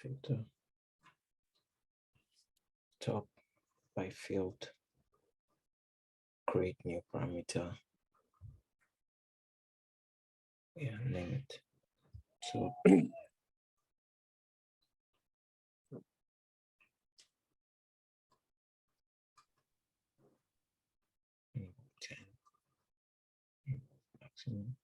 filter, top by field, create new parameter, yeah, name it. So maximum.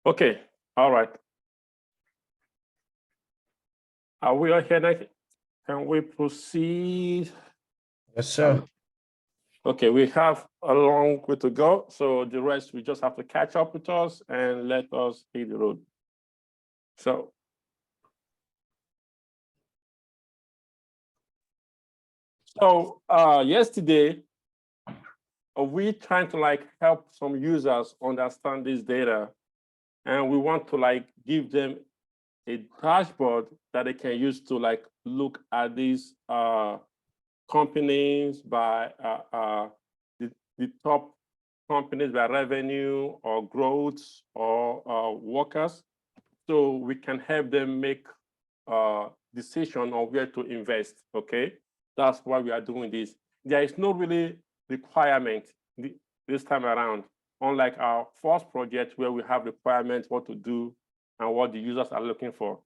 Okay, all right. Are we all here now? Can we proceed? Yes, sir. Okay, we have a long way to go. So the rest, we just have to catch up with us and let us hit the road. So yesterday, we trying to like help some users understand this data, and we want to like give them a dashboard that they can use to like look at these companies by the top companies by revenue or growth or workers, so we can help them make decision on where to invest. Okay, that's why we are doing this. There is no really requirement this time around, unlike our first project where we have requirements what to do and what the users are looking for.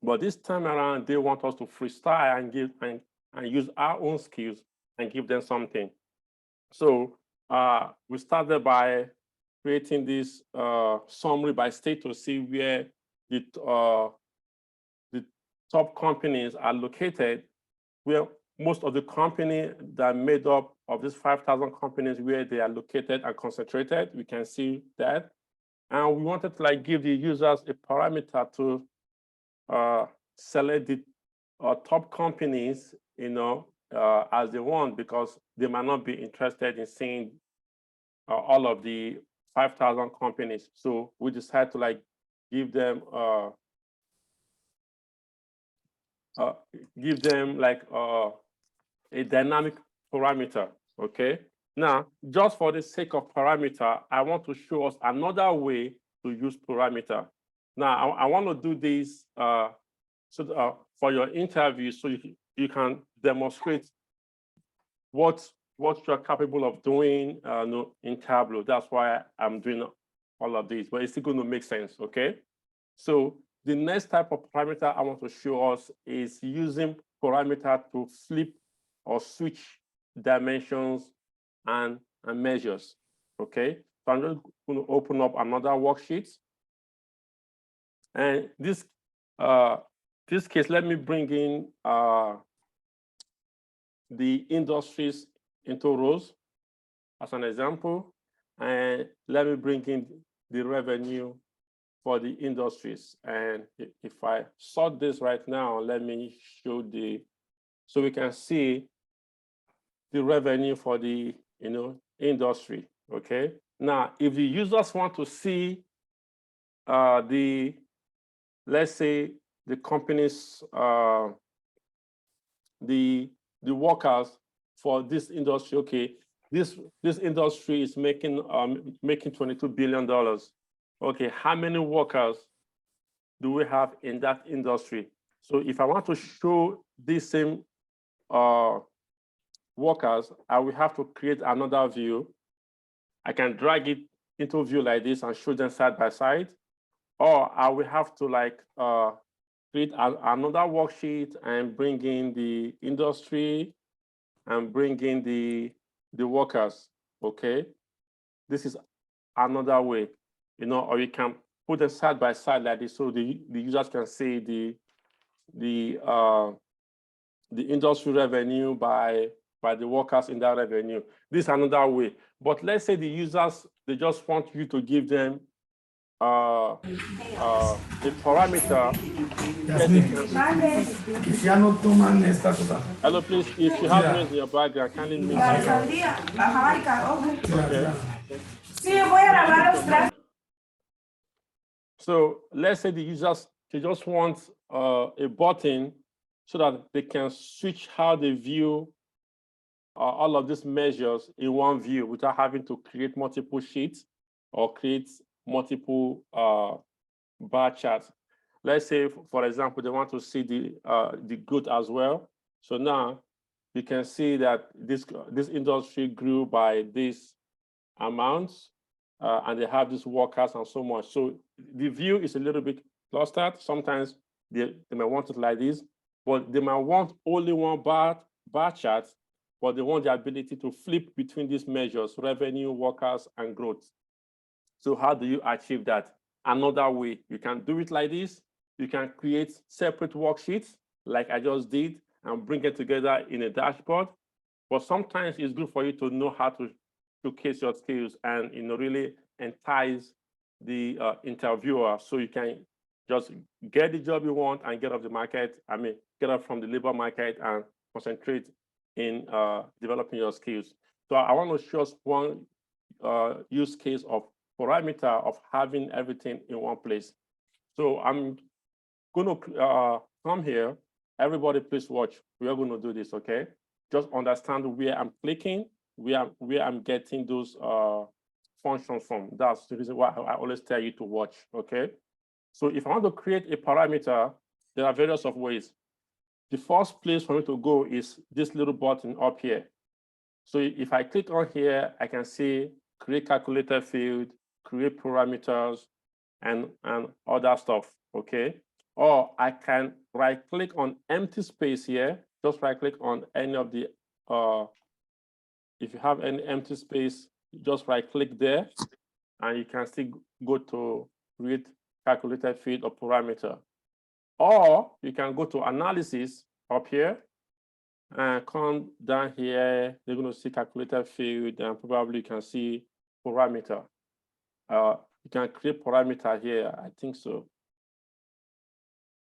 But this time around, they want us to freestyle and give and use our own skills and give them something. So we started by creating this summary by state to see where the top companies are located, where most of the companies that made up of these 5,000 companies, where they are located and concentrated. We can see that. And we wanted to like give the users a parameter to select the top companies, as they want, because they might not be interested in seeing all of the 5,000 companies. So we decided to like give them like a dynamic parameter. Okay. Now, just for the sake of parameter, I want to show us another way to use parameter. Now, I want to do this for your interview, so you can demonstrate what you're capable of doing in Tableau. That's why I'm doing all of this, but it's still going to make sense. Okay. So the next type of parameter I want to show us is using parameter to flip or switch dimensions and measures. Okay. So I'm just going to open up another worksheet. And this case, let me bring in the industries into rows as an example. And let me bring in the revenue for the industries. And if I sort this right now, let me show so we can see the revenue for the industry. Okay. Now, if the users want to see let's say the companies, the workers for this industry, okay, this industry is making $22 billion. Okay, how many workers do we have in that industry? So if I want to show these same workers, I will have to create another view. I can drag it into view like this and show them side by side, or I will have to like create another worksheet and bring in the industry and bring in the workers, okay? This is another way, you know, or you can put them side by side like this so the users can see the industry revenue by the workers in that revenue. This is another way. But let's say the users, they just want you to give them a parameter. Hello, please, if you have noise in your background, kindly mute it. So let's say the users, they just want a button so that they can switch how they view all of these measures in one view without having to create multiple sheets or create multiple bar charts. Let's say, for example, they want to see the growth as well. So now you can see that this industry grew by this amounts, and they have these workers and so much. So the view is a little bit clustered. Sometimes they might want it like this, but they might want only one bar chart, but they want the ability to flip between these measures, revenue, workers, and growth. So how do you achieve that? Another way, you can do it like this. You can create separate worksheets like I just did and bring it together in a dashboard. But sometimes it's good for you to know how to showcase your skills and, you know, really entice the interviewer so you can just get the job you want and get off the market. I mean, get off from the labor market and concentrate in developing your skills. So I want to show us one use case of parameter of having everything in one place. So I'm going to come here. Everybody, please watch. We are going to do this, okay? Just understand where I'm clicking, where I'm getting those functions from. That's the reason why I always tell you to watch, okay? So if I want to create a parameter, there are various of ways. The first place for me to go is this little button up here. So if I click on here, I can see create calculator field, create parameters, and other stuff, okay? Or I can right-click on empty space here, just right-click on any of the, if you have any empty space, just right-click there, and you can still go to create calculator field or parameter. Or you can go to analysis up here, and come down here, you're going to see calculator field, and probably you can see parameter. You can create parameter here, I think so.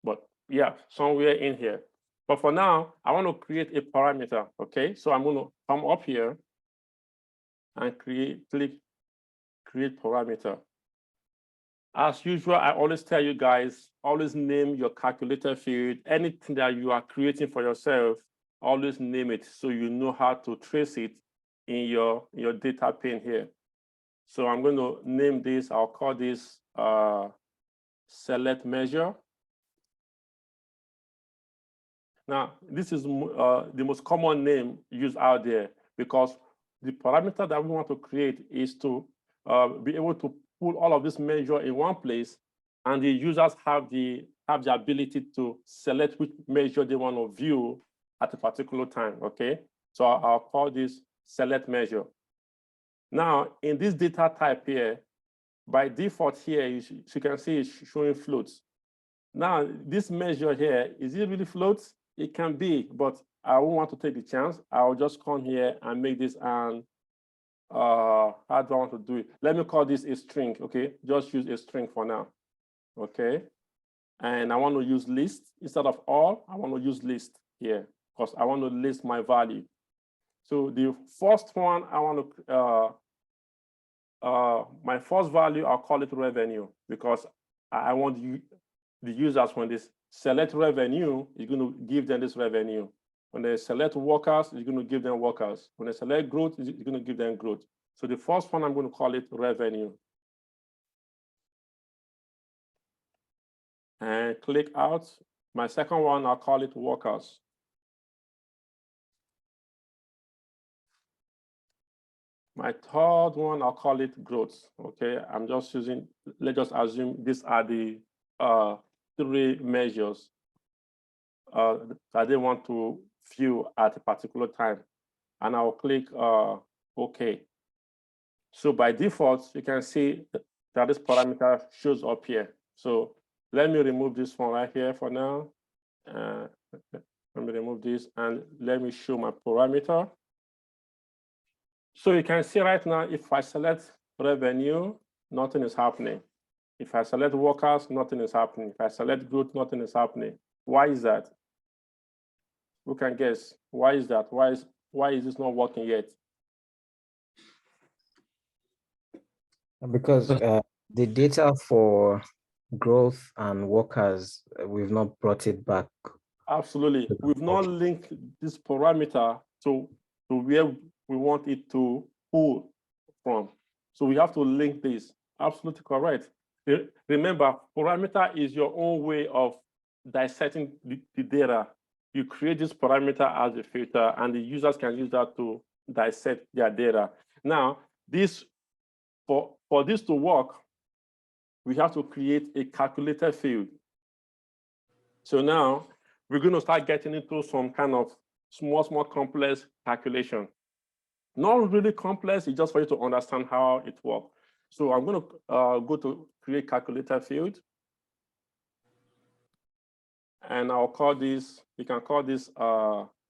But yeah, somewhere in here. But for now, I want to create a parameter, okay? So I'm going to come up here and click create parameter. As usual, I always tell you guys, always name your calculator field. Anything that you are creating for yourself, always name it so you know how to trace it in your data pane here. So I'm going to name this, I'll call this select measure. Now, this is the most common name used out there because the parameter that we want to create is to be able to pull all of this measure in one place, and the users have the ability to select which measure they want to view at a particular time, okay? So I'll call this select measure. Now, in this data type here, by default here, you can see it's showing floats. Now, this measure here, is it really floats? It can be, but I won't want to take the chance. I'll just come here and make this an, how do I want to do it? Let me call this a string, okay? Just use a string for now, okay? And I want to use list instead of all. I want to use list here because I want to list my value. So the first one, I want to, my first value, I'll call it revenue because I want the users, when they select revenue, you're going to give them this revenue. When they select workers, you're going to give them workers. When they select growth, you're going to give them growth. So the first one, I'm going to call it revenue. And click out. My second one, I'll call it workers. My third one, I'll call it growth, okay? I'm just using, let's just assume these are the 3 measures that they want to view at a particular time. And I'll click OK. So by default, you can see that this parameter shows up here. So let me remove this one right here for now. Let me remove this and let me show my parameter. So you can see right now, if I select revenue, nothing is happening. If I select workers, nothing is happening. If I select growth, nothing is happening. Why is that? Who can guess? Why is that? Why is this not working yet? Because the data for growth and workers, we've not brought it back. Absolutely. We've not linked this parameter to where we want it to pull from. So we have to link this. Absolutely correct. Remember, parameter is your own way of dissecting the data. You create this parameter as a filter, and the users can use that to dissect their data. Now, for this to work, we have to create a calculator field. So now we're going to start getting into some kind of small complex calculation. Not really complex, it's just for you to understand how it works. So I'm going to go to create calculator field. And I'll call this, you can call this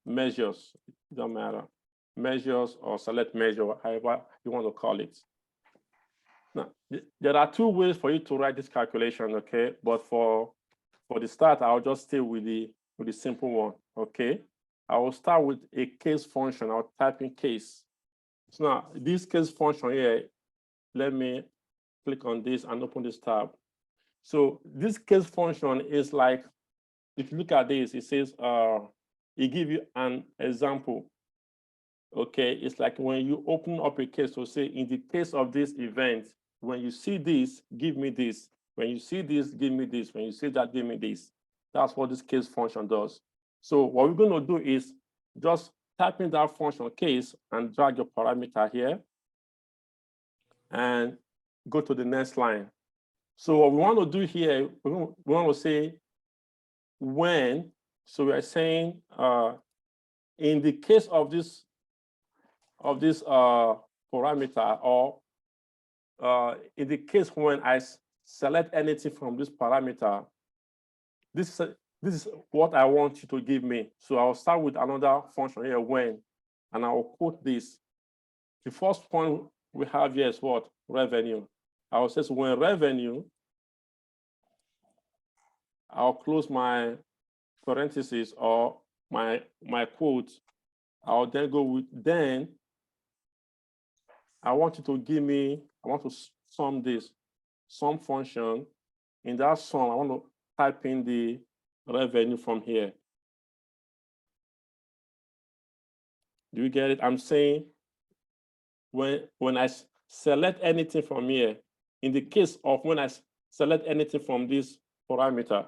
measures, it doesn't matter. Measures or select measure, however you want to call it. Now, there are 2 ways for you to write this calculation, okay? But for the start, I'll just stay with the simple one, okay? I will start with a case function. I'll type in case. So now, this case function here, let me click on this and open this tab. So this case function is like, if you look at this, it says, it gives you an example. Okay, it's like when you open up a case to say, in the case of this event, when you see this, give me this. When you see this, give me this. When you see that, give me this. That's what this case function does. So what we're going to do is just type in that function case and drag your parameter here and go to the next line. So what we want to do here, we want to say when. So we are saying in the case of this parameter, or in the case when I select anything from this parameter, this is what I want you to give me. So I'll start with another function here, when, and I'll quote this. The first point we have here is what? Revenue. I will say, so when revenue, I'll close my parentheses or my quote. I'll then go with then. I want you to give me, I want to sum this, sum function. In that sum, I want to type in the revenue from here. Do you get it? I'm saying when I select anything from here, in the case of when I select anything from this parameter,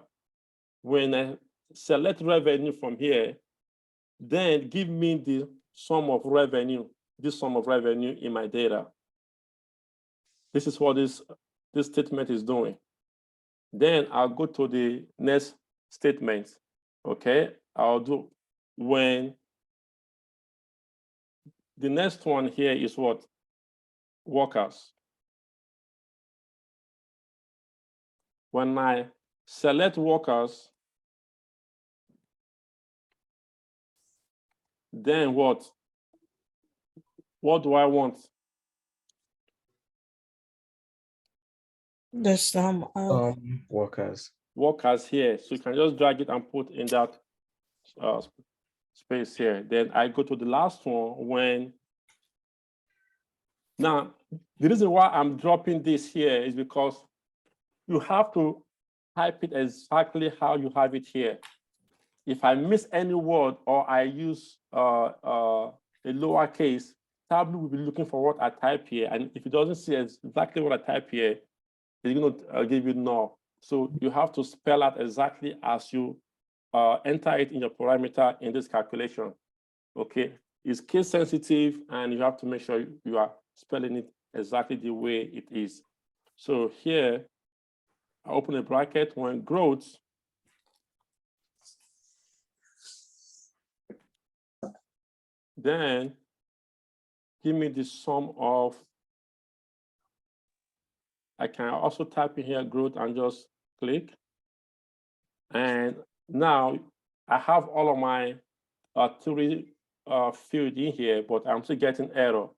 when I select revenue from here, then give me the sum of revenue, this sum of revenue in my data. This is what this statement is doing. Then I'll go to the next statement. Okay, I'll do when the next one here is what? Workers. When I select workers, then what? What do I want? The sum of Workers. Workers here. So you can just drag it and put in that space here. Then I go to the last one when. Now, the reason why I'm dropping this here is because you have to type it exactly how you have it here. If I miss any word or I use a lowercase, Tableau will be looking for what I type here. And if it doesn't see exactly what I type here, it's going to give you null. So you have to spell out exactly as you enter it in your parameter in this calculation. Okay, it's case sensitive, and you have to make sure you are spelling it exactly the way it is. So here, I open a bracket when growth, Then give me the sum of, I can also type in here growth and just click. And now I have all of my three field in here, but I'm still getting error.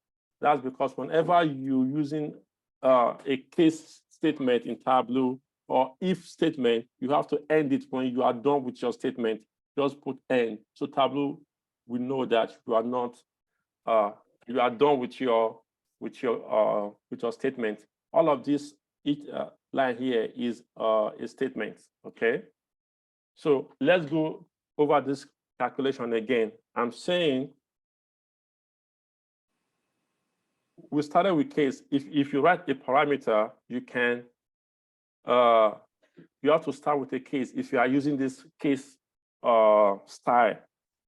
That's because whenever you're using a case statement in Tableau or if statement, you have to end it when you are done with your statement. Just put end. So Tableau will know that you are not you are done with your statement. All of this each line here is a statement. Okay. So let's go over this calculation again. I'm saying we started with case. If you write a parameter, you can you have to start with a case if you are using this case style.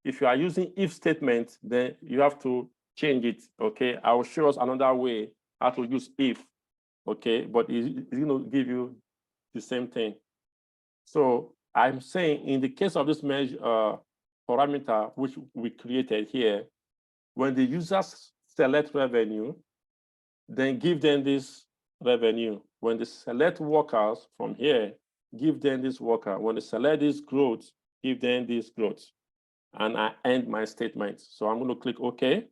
If you are using if statement, then you have to change it. Okay, I will show us another way how to use if. Okay, but it's going to give you the same thing. So I'm saying in the case of this measure parameter which we created here, when the users select revenue, then give them this revenue. When they select workers from here, give them this worker. When they select this growth, give them this growth. And I end my statement. So I'm going to click OK.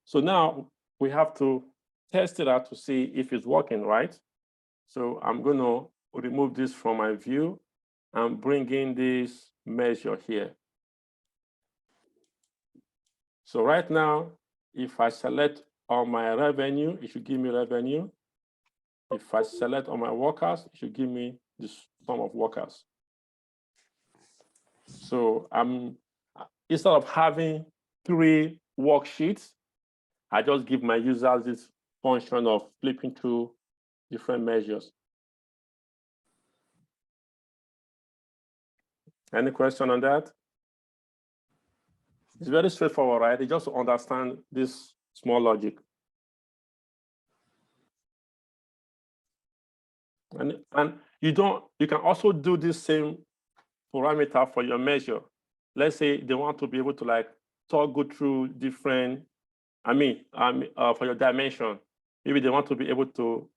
So now we have to test it out to see if it's working, right? So I'm going to remove this from my view and bring in this measure here. So right now, if I select all my revenue, it should give me revenue. If I select all my workers, it should give me the sum of workers. So instead of having 3 worksheets, I just give my users this function of flipping through different measures. Any question on that? It's very straightforward, right? You just understand this small logic. And you can also do this same parameter for your measure. Let's say they want to be able to like toggle through different, for your dimension. Maybe they want to be able to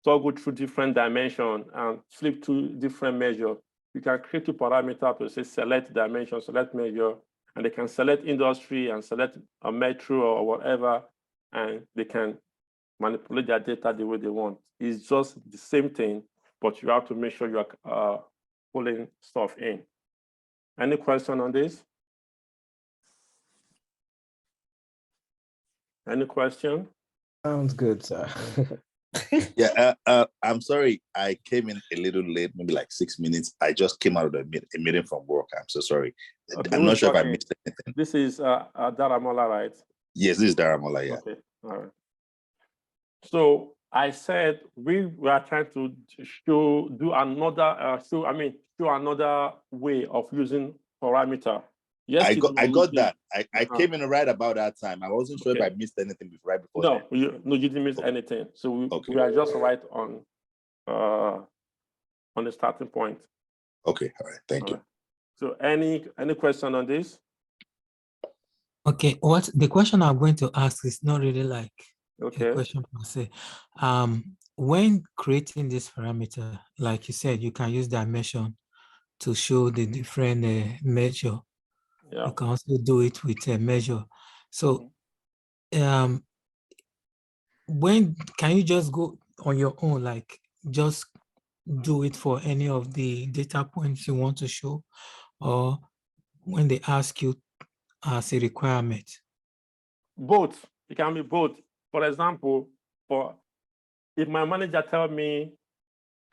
toggle through different dimension and flip to different measure. You can create a parameter to say select dimension, select measure, and they can select industry and select a metro or whatever, and they can manipulate their data the way they want. It's just the same thing, but you have to make sure you are pulling stuff in. Any question on this? Any question? Sounds good, sir. Yeah, I'm sorry. I came in a little late, maybe like 6 minutes. I just came out of a meeting from work. I'm so sorry. Okay, I'm not sure if I missed anything. This is Daramola, right? Yes, this is Daramola, yeah. Okay, all right. So I said we were trying to show another way of using parameter. Yes, I got that. I came in right about that time. I wasn't sure if I missed anything right before. No, you didn't miss anything. So we are just right on the starting point. Okay, all right, thank you. So any question on this? Okay, what the question I'm going to ask is not really like a question per se. When creating this parameter, like you said, you can use dimension to show the different measure. Yeah. You can also do it with a measure. So when can you just go on your own, like just do it for any of the data points you want to show, or when they ask you as a requirement? Both. It can be both. For example, if my manager tells me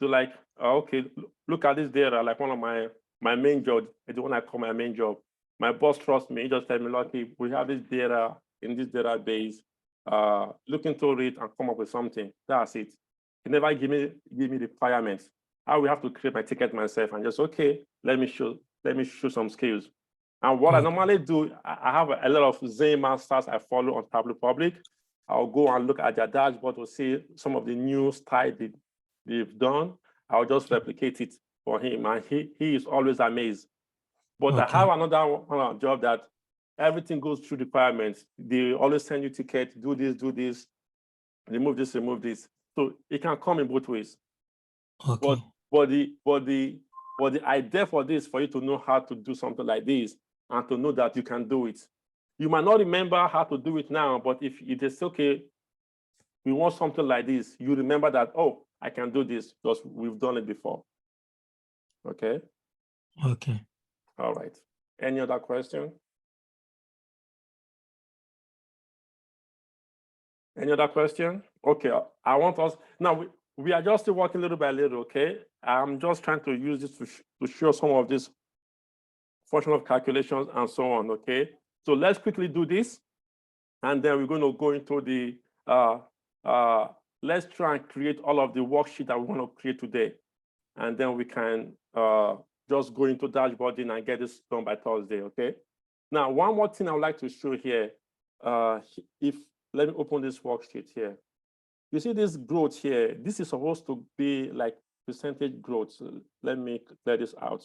to like, okay, look at this data, like one of my main job, the one I call my main job. My boss trusts me. He just tell me, okay, we have this data in this database. Look into it and come up with something. That's it. He never give me requirements. I will have to create my ticket myself and just let me show some skills. And what I normally do, I have a lot of Zen masters I follow on Tableau Public. I'll go and look at their dashboard to see some of the new style they've done. I'll just replicate it for him, and he is always amazed. But I have another job that everything goes through requirements. They always send you tickets, do this, remove this, remove this. So it can come in both ways. Okay. But the idea for this, for you to know how to do something like this and to know that you can do it. You might not remember how to do it now, but if it is okay, we want something like this, you remember that, oh, I can do this because we've done it before. Okay. Okay. All right. Any other question? Any other question? Okay, I want us, now we are just still working little by little, okay? I'm just trying to use this to show some of these functional calculations and so on, okay? So let's quickly do this. And then we're going to go into the, let's try and create all of the worksheet that we want to create today. And then we can just go into dashboarding and get this done by Thursday, okay? Now, one more thing I would like to show here, let me open this worksheet here. You see this growth here, this is supposed to be like percentage growth. So let me clear this out.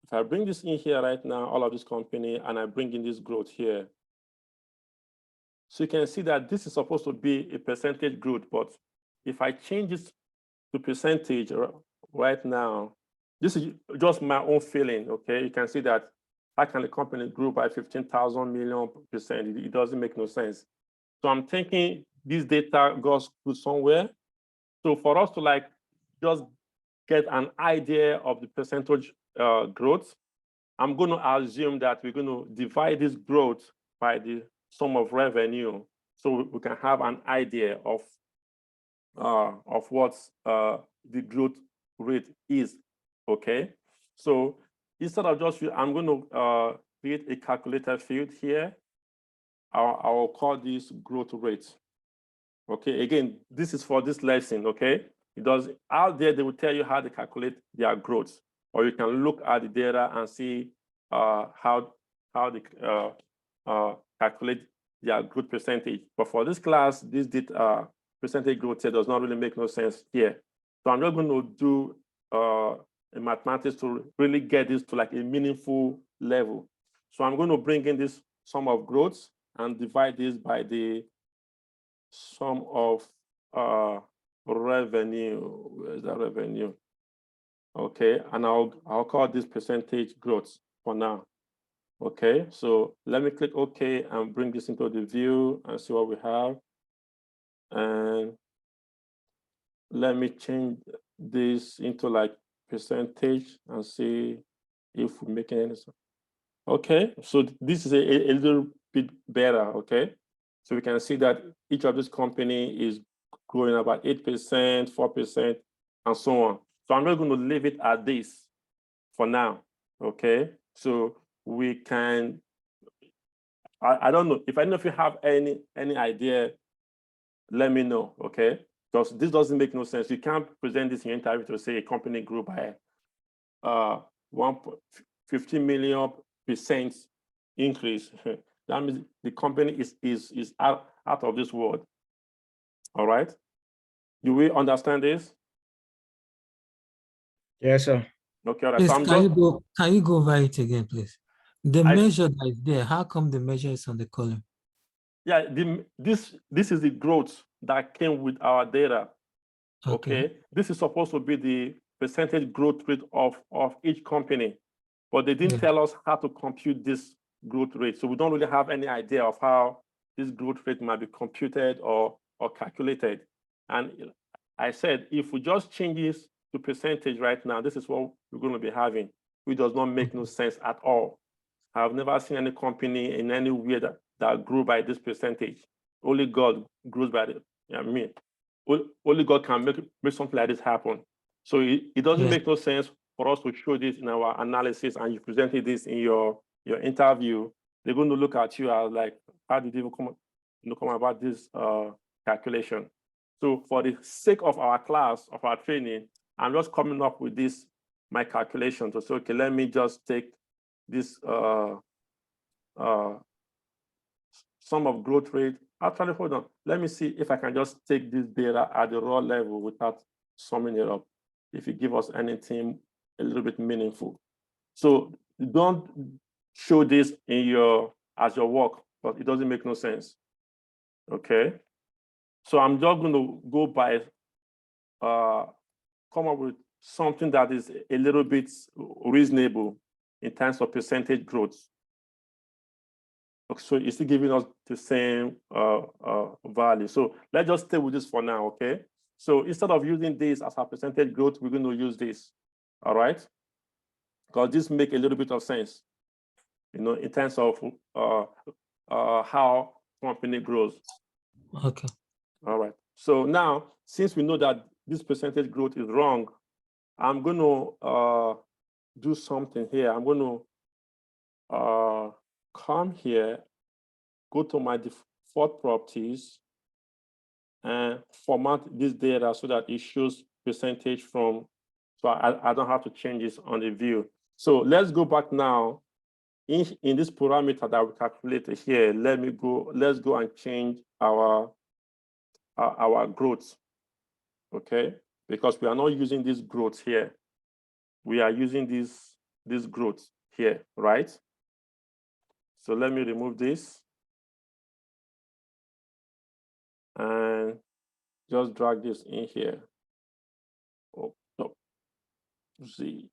If I bring this in here right now, all of this company, and I bring in this growth here. So you can see that this is supposed to be a percentage growth, but if I change this to percentage right now, this is just my own feeling, okay? You can see that how can the company grow by 15,000 million percent? It doesn't make no sense. So I'm thinking this data goes to somewhere. So for us to like just get an idea of the percentage growth, I'm going to assume that we're going to divide this growth by the sum of revenue, so we can have an idea of what the growth rate is. Okay. So instead of just, I'm going to create a calculator field here. I'll call this growth rate. Okay, again, this is for this lesson, okay? It does, out there, they will tell you how to calculate their growth, or you can look at the data and see how they calculate their growth percentage. But for this class, this percentage growth here does not really make no sense here. So I'm just going to do in mathematics to really get this to like a meaningful level. So I'm going to bring in this sum of growth and divide this by the sum of revenue. Where's the revenue? Okay, and I'll call this percentage growth for now. Okay, so let me click OK and bring this into the view and see what we have. And let me change this into like percentage and see if we're making any sense. Okay, so this is a little bit better, okay? So we can see that each of this company is growing about 8%, 4%, and so on. So I'm not going to leave it at this for now, okay? So we can, I don't know, if any of you have any idea, let me know, okay? Because this doesn't make no sense. You can't present this in your interview to say a company grew by 15 million % increase. That means the company is out of this world. All right. Do we understand this? Yes, sir. Okay. All right. Please, So can you go over it again, please? The measure that is there, how come the measure is on the column? Yeah, this is the growth that came with our data. Okay. This is supposed to be the percentage growth rate of each company, but they didn't tell us how to compute this growth rate. So we don't really have any idea of how this growth rate might be computed or calculated. And I said, if we just change this to percentage right now, this is what we're going to be having, which does not make no sense at all. I've never seen any company in any way that grew by this percentage. Only God grows by it. I mean, only God can make something like this happen. So it doesn't make no sense for us to show this in our analysis, and you presented this in your interview. They're going to look at you as like, how did you come about this calculation? So for the sake of our class, of our training, I'm just coming up with this, my calculation to say, okay, let me just take this sum of growth rate. Actually, hold on. Let me see if I can just take this data at the raw level without summing it up, if you give us anything a little bit meaningful. So don't show this in your as your work, but it doesn't make no sense. Okay. So I'm just going to go by, come up with something that is a little bit reasonable in terms of percentage growth. So it's still giving us the same value. So let's just stay with this for now, okay? So instead of using this as a percentage growth, we're going to use this, all right? Because this makes a little bit of sense, you know, in terms of how company grows. Okay. All right. So now, since we know that this percentage growth is wrong, I'm going to do something here. I'm going to come here, go to my default properties, and format this data so that it shows percentage from, so I don't have to change this on the view. So let's go back now. In this parameter that we calculated here, let's go and change our growth, okay? Because we are not using this growth here. We are using this growth here, right? So let me remove this and just drag this in here. Oh, no. Z.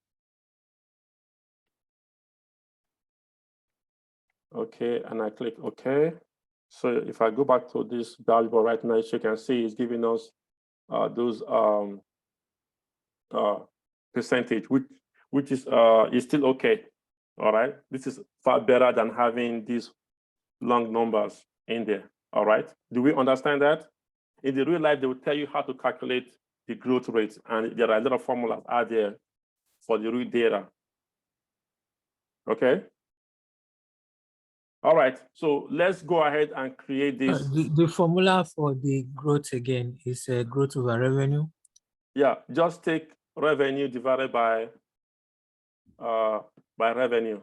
Okay, and I click OK. So if I go back to this dashboard right now, as you can see, it's giving us those percentage, which is still okay. All right, this is far better than having these long numbers in there. All right, do we understand that? In the real life, they will tell you how to calculate the growth rates, and there are a lot of formulas out there for the real data. Okay. All right, so let's go ahead and create this. The formula for the growth again is growth over revenue. Yeah, just take revenue divided by revenue.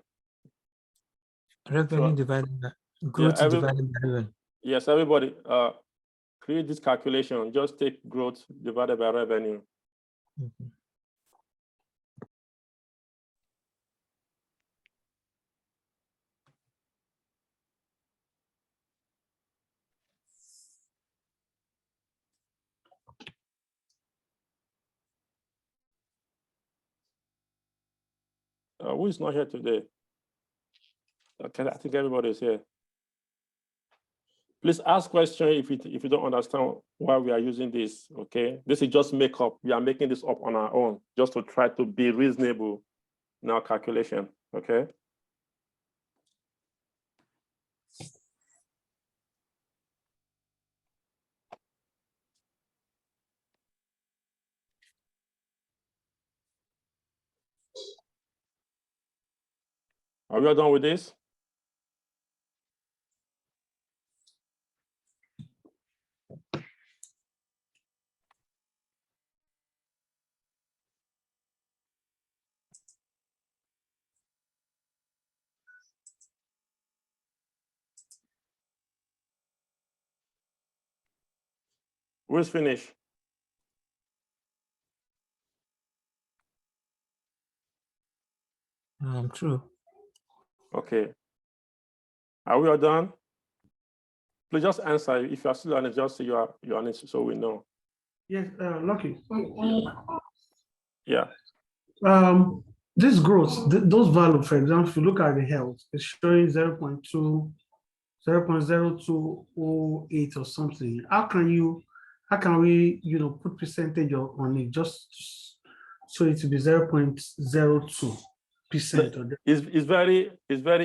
Revenue So, divided by growth divided by revenue. Yes, everybody create this calculation. Just take growth divided by revenue. Mm-hmm. Who is not here today? Okay, I think everybody is here. Please ask questions if you don't understand why we are using this, okay? This is just makeup. We are making this up on our own just to try to be reasonable in our calculation, okay? Are we all done with this? Who's finished? True. Okay. Are we all done? Please just answer. If you are still on it, just say you are on it so we know. Yes, Lucky. Yeah. This growth, those values, for example, if you look at the health, it's showing 0.2, 0.0208 or something. How can we, put percentage on it just so it to be 0.02%? It's very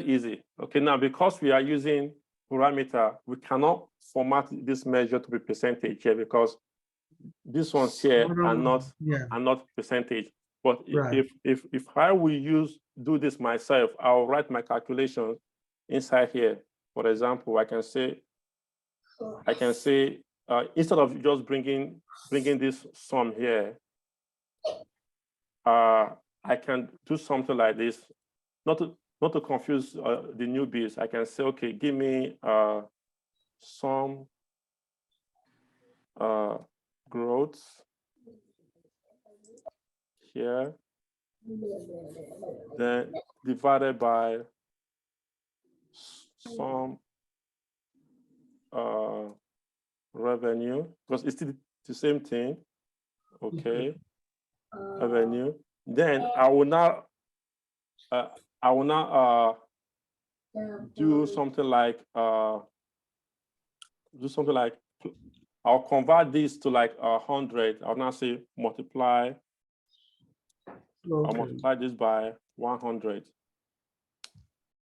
easy. Okay, now because we are using parameter, we cannot format this measure to be percentage here because these ones here are not percentage. But right. if I will do this myself, I'll write my calculation inside here. For example, I can say instead of just bringing this sum here, I can do something like this, not to confuse the newbies. I can say, okay, give me some growth here, then divided by some revenue, because it's still the same thing. Okay, revenue. Then I will now do something like I'll convert this to like 100. I'll now say multiply. I'll multiply this by 100.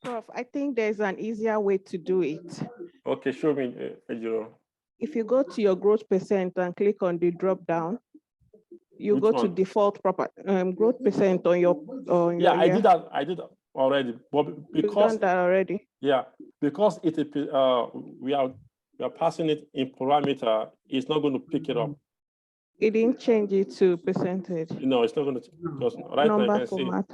Prof, I think there's an easier way to do it. Okay, show me, Ejiro. If you go to your growth percent and click on the drop down, you Which go to one? default growth percent on your Yeah, I did that. I did that already, but You've because done that already. yeah, because we are passing it in parameter, it's not going to pick it up. It didn't change it to percentage. No, it's not going to. Because right now you Number can see. format.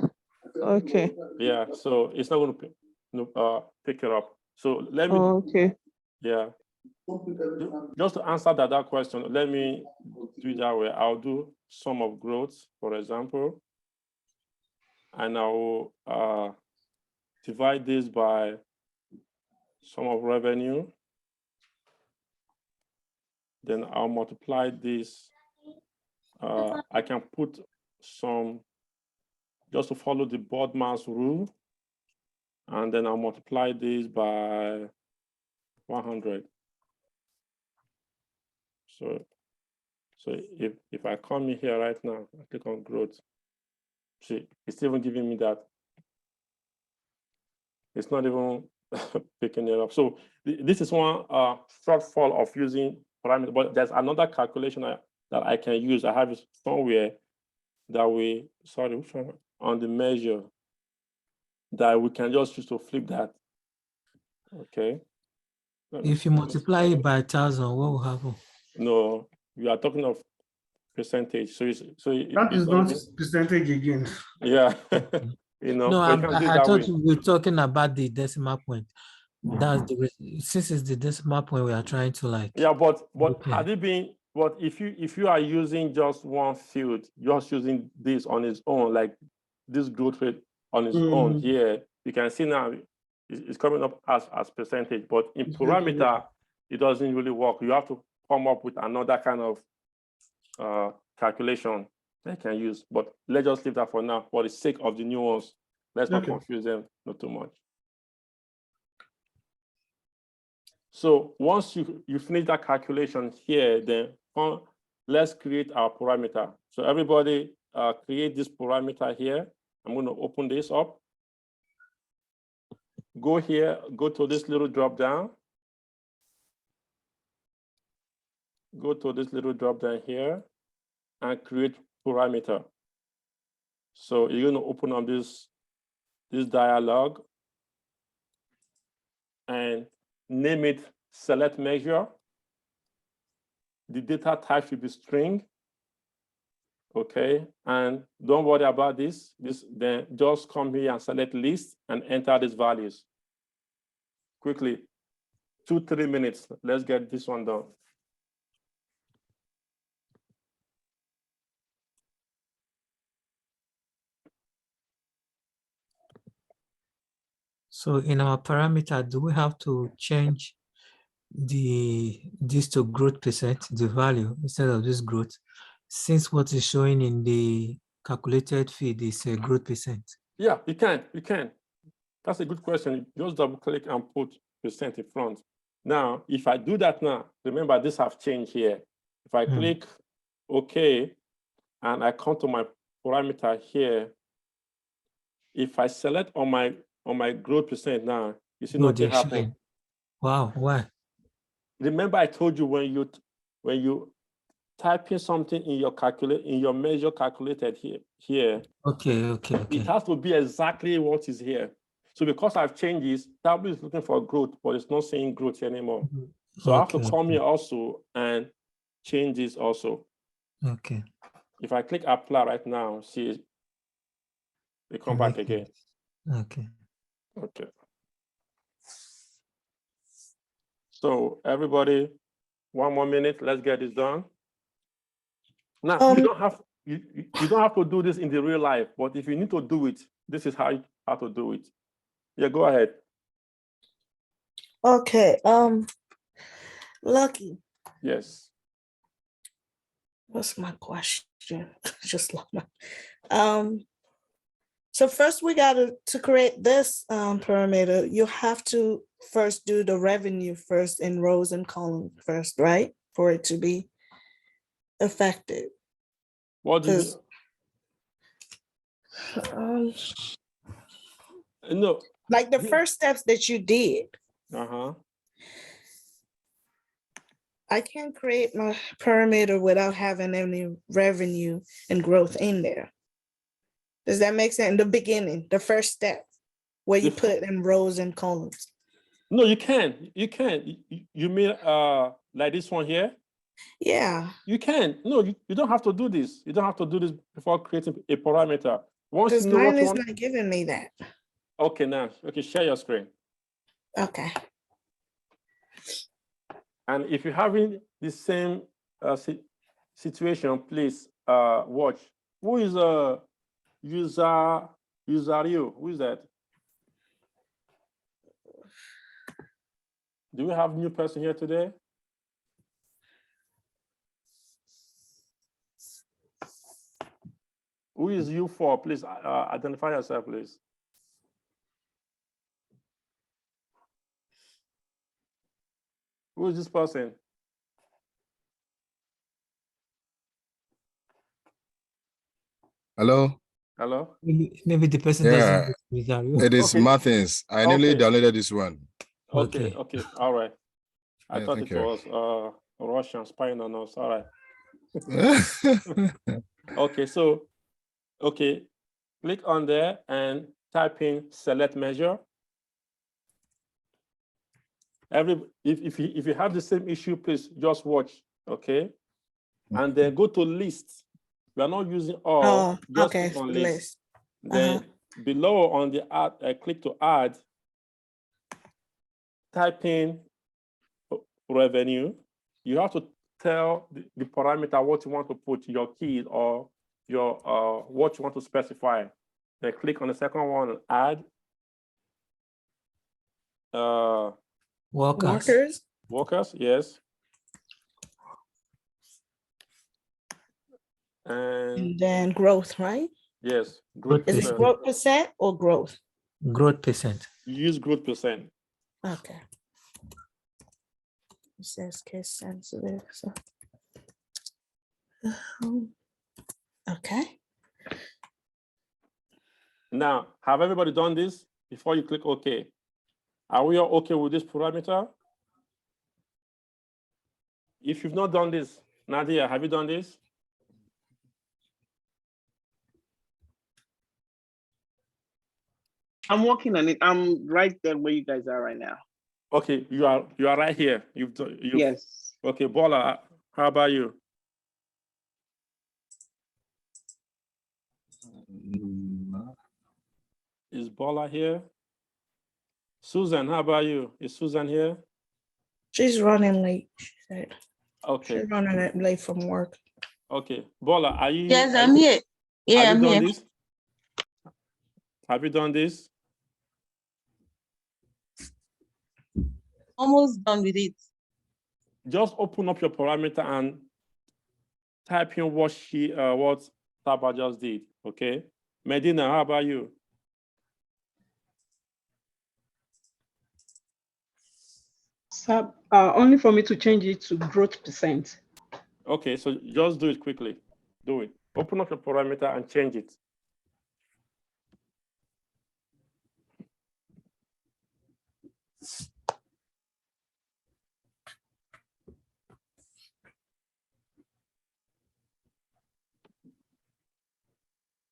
Okay. Yeah, so it's not going to pick it up. So let me. Okay. Yeah. Just to answer that question, let me do it that way. I'll do sum of growth, for example, and I will divide this by sum of revenue. Then I'll multiply this. I can put some, just to follow the BODMAS rule, and then I'll multiply this by 100. So if I come in here right now, I click on growth, see, it's even giving me that. It's not even picking it up. So this is one shortfall of using parameter, but there's another calculation that I can use. I have it somewhere that we, sorry, which one? On the measure that we can just use to flip that. Okay. If you multiply it by 1,000, what will happen? No, we are talking of percentage. So that is not percentage again. Yeah. You know, No, I thought way. we were talking about the decimal point. That's the since it's the decimal point we are trying to like. Yeah, but okay. had it been, but if you are using just one field, just using this on its own, like this growth rate on its own here, you can see now it's coming up as percentage, but in parameter, it doesn't really work. You have to come up with another kind of calculation they can use. But let's just leave that for now for the sake of the new ones. Let's not confuse them, not too much. So once you finish that calculation here, then let's create our parameter. So everybody create this parameter here. I'm going to open this up. Go here, go to this little drop down. Go to this little drop down here and create parameter. So you're going to open up this dialog and name it select measure. The data type should be string. Okay, and don't worry about this. Then just come here and select list and enter these values. Quickly, 2-3 minutes. Let's get this one done. So in our parameter, do we have to change this to growth percent, the value, instead of this growth, since what is showing in the calculated feed is a growth percent? Yeah, you can. That's a good question. Just double click and put percent in front. Now, if I do that now, remember this have changed here. If I click OK, and I come to my parameter here, if I select on my growth percent now, you see nothing happen. Wow, why? Remember, I told you when you type in something in your measure calculated here. Okay. It has to be exactly what is here. So because I've changed this, Tableau is looking for growth, but it's not saying growth anymore. So I have to come here also and change this also. Okay. If I click apply right now, see it come back again. Okay. Okay. So everybody, 1 more minute. Let's get this done. Now you don't have to do this in the real life, but if you need to do it, this is how to do it. Yeah, go ahead. Okay, Lucky, Yes. what's my question? Just lost my, so first we gotta, to create this parameter, you have to first do the revenue first in rows and columns first, right? For it to be effective. What do you 'Cause, no? like the first steps that you did, Uh-huh. I can't create my parameter without having any revenue and growth in there. Does that make sense? In the beginning, the first step, where you The put in rows and columns. No, you can. You can. You mean like this one here? Yeah, You can. No, you don't have to do this. You don't have to do this before creating a parameter. Once because you know what mine you is want. not giving me that. Okay, now. Okay, share your screen. Okay. And if you're having the same situation, please watch. Who is user you? Who is that? Do we have new person here today? Who is you for? Please identify yourself, please. Who is this person? Hello? Hello? Maybe the person Yeah, doesn't use Ario. it is Okay. Martins. I newly Okay. downloaded this one. Okay, Okay. okay, all right. I Yeah, thought thank it was Russian spying on us. All right. Okay, so okay, click on there and type in select measure. If you have the same issue, please just watch, okay? And then go to list. We are not using all. Oh, Just okay. click on List. list. Then below on the add, click to add. Type in revenue. You have to tell the parameter what you want to put, your key or your what you want to specify. Then click on the second one, add. Workers. Workers, yes. And And then growth, right? yes, Growth Is it percent. growth percent or growth? Growth percent. Use growth percent. Okay. It says case sensitive. So. Okay. Now, have everybody done this before you click OK? Are we all okay with this parameter? If you've not done this, Nadia, have you done this? I'm working on it. I'm right there where you guys are right now. Okay, you are right here. You've Yes. Okay, Bola, how about you? Is Bola here? Susan, how about you? Is Susan here? She's running late. She said. Okay. She's running late from work. Okay, Bola, are you? Yes, I'm here. Yeah, have I'm you done here. this? Have you done this? Almost done with it. Just open up your parameter and type in what Taba just did. Okay, Medina, how about you? Only for me to change it to growth percent. Okay, so just do it quickly. Do it. Open up your parameter and change it.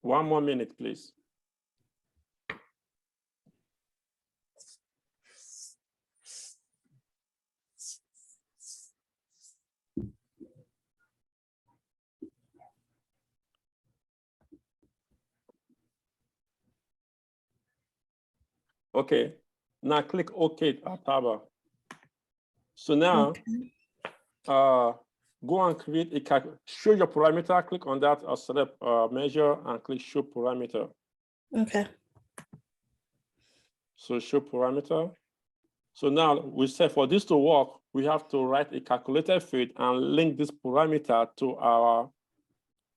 One more minute, please. Okay, now click OK at Taba. So now, go and create a show your parameter. Click on that select measure and click show parameter. Okay. So show parameter. So now we say for this to work, we have to write a calculated field and link this parameter to our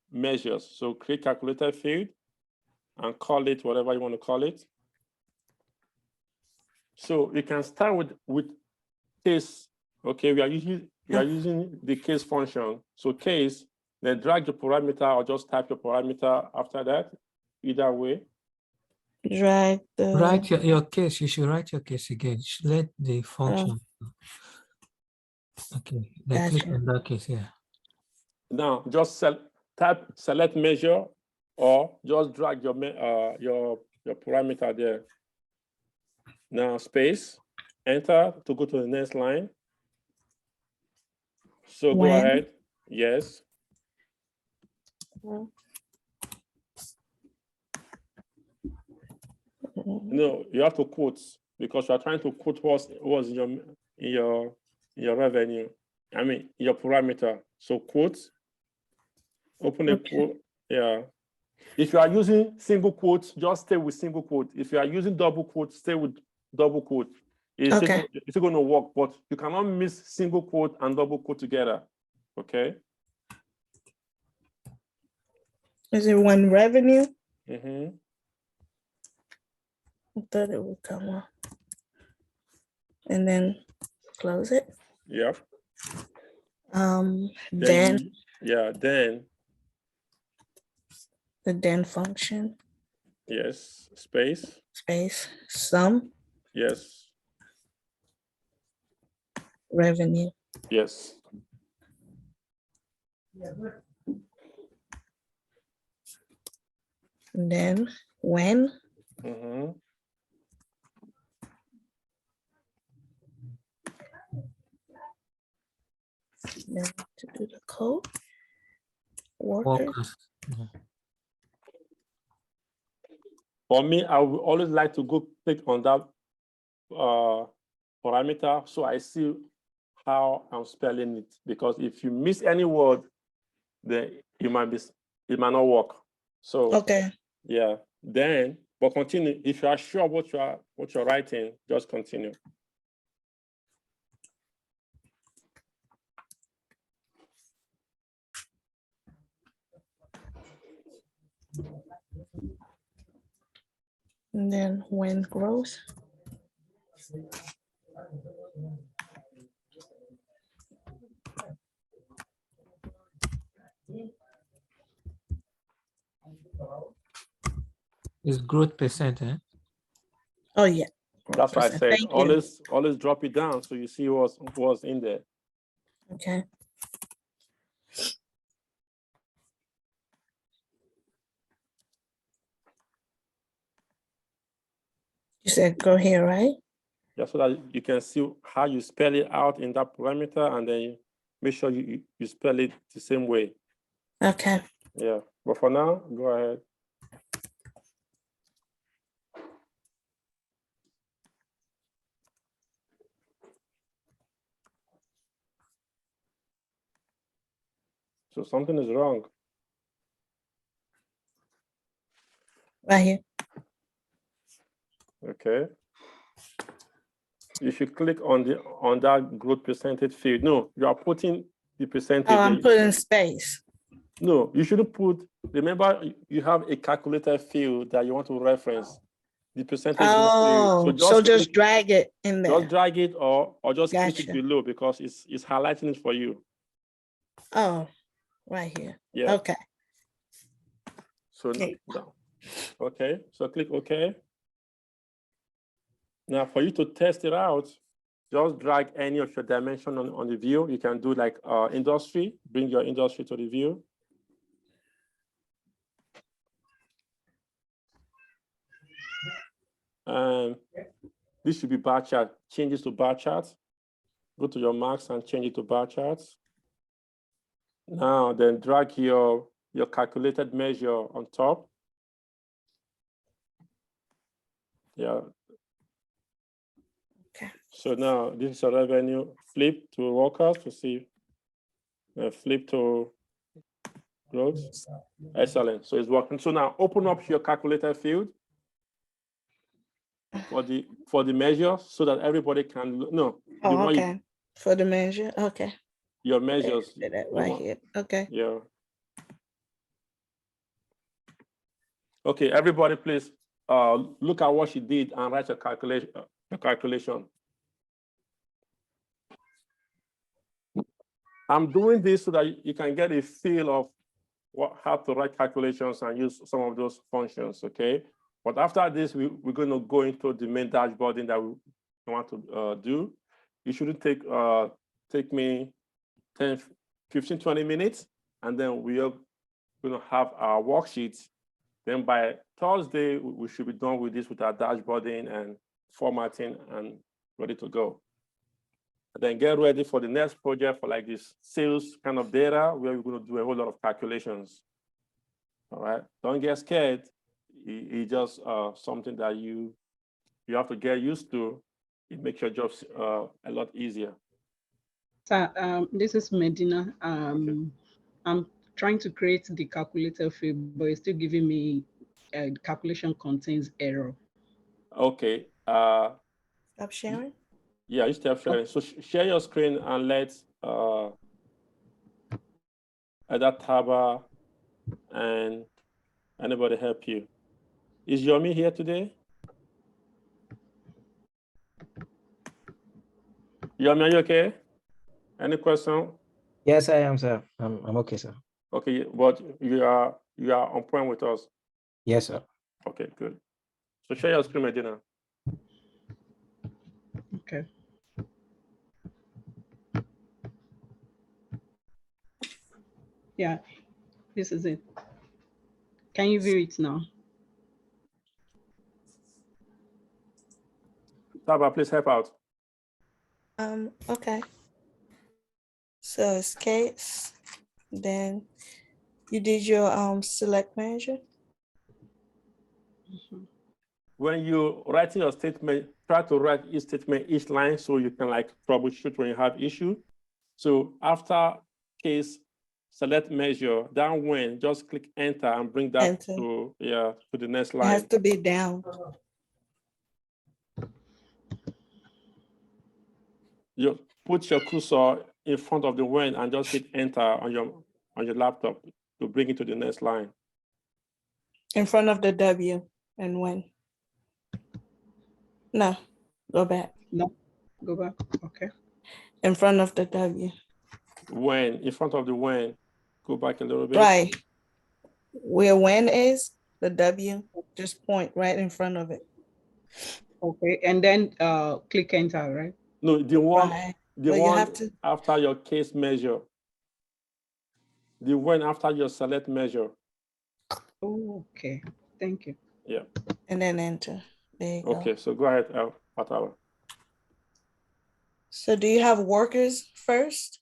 measures. So create calculated field and call it whatever you want to call it. So you can start with case. Okay, we are using the case function. So case, then drag the parameter or just type your parameter after that. Either way. Drag the. Write your case. You should write your case again. You should let the function. Okay, then click Gotcha. on that case here. Now just select measure or just drag your parameter there. Now space, enter to go to the next line. So go ahead. Yes. No, you have to quote because you are trying to quote what's in your revenue. I mean your parameter. So quote. Open a quote. Yeah. If you are using single quotes, just stay with single quote. If you are using double quote, stay with double quote. It's still going to work, but you cannot mix single quote and double quote together. Okay. Is it when revenue? Mm-hmm. I thought it would come up. And close it. Yep. Then the then function. Yes. Space. Space. Sum. Yes. Revenue. Yes. And then when. Mm-hmm. Then to do the code. Workers. For me, I would always like to go click on that parameter so I see how I'm spelling it. Because if you miss any word, then it might not work. So yeah, then but continue. If you are sure what you're writing, just continue. And then when growth. It's growth percent, eh? Oh yeah. That's why I said always drop it down so you see what's in there. Okay. You said go here, right? Yeah, so that you can see how you spell it out in that parameter, and then you make sure you spell it the same way. Okay. Yeah, but for now, go ahead. So something is wrong. Right here. Okay. You should click on that growth percentage field. No, you are putting the percentage. Oh, I'm putting space. No, you shouldn't put. Remember, you have a calculated field that you want to reference. The percentage. Oh, so just drag it in there. Just drag it or just click it below because it's highlighting it for you. Oh, right here. Yeah. Okay. So no. Okay, so click OK. Now for you to test it out, just drag any of your dimension on the view. You can do like industry, bring your industry to the view. And this should be bar chart. Change this to bar chart. Go to your marks and change it to bar charts. Now then drag your calculated measure on top. Yeah. Okay. So now this is a revenue. Flip to workers to see. Flip to growth. Excellent. So it's working. So now open up your calculated field. for the measure so that everybody can no. the Oh, one you- okay. For the measure, okay. your measures. Did that the right one- here, okay. Yeah. Okay, everybody, please look at what she did and write your calculation. I'm doing this so that you can get a feel of how to write calculations and use some of those functions. Okay, but after this, we're going to go into the main dashboarding that we want to do. It shouldn't take me 10, 15, 20 minutes, and then we are going to have our worksheets. Then by Thursday, we should be done with this with our dashboarding and formatting and ready to go. And then get ready for the next project for like this sales kind of data where we're going to do a whole lot of calculations. All right, don't get scared. It's just something that you have to get used to. It makes your job a lot easier. So this is Medina. I'm trying to create the calculator field, but it's still giving me calculation contains error. Okay. Stop sharing. Yeah, you stop sharing. So share your screen and let either Taba and anybody help you. Is Yomi here today? Yomi, are you okay? Any question? Yes, I am, sir. I'm okay, sir. Okay, but you are on point with us. Yes, sir. Okay, good. So share your screen, Medina. Okay. Yeah, this is it. Can you view it now? Taba, please help out. Okay. So it's case, then you did your select measure. When you're writing your statement, try to write each statement, each line, so you can like troubleshoot when you have issue. So after case, select measure, down when, just click enter and bring that Enter. to the next It has line. to be down. You put your cursor in front of the when and just hit enter on your laptop to bring it to the next line. In front of the W and when. No, go back. No, go back. Okay. In front of the W. When, in front of the when, go back a little bit. Right. Where when is, the W, just point right in front of it. Okay, and then click enter, right? No, the one, Right. the But you one have to- after your case measure. The one after your select measure. Oh, okay, thank you. Yeah. And then enter. There you go. Okay, so go ahead, Fataba. So do you have workers first?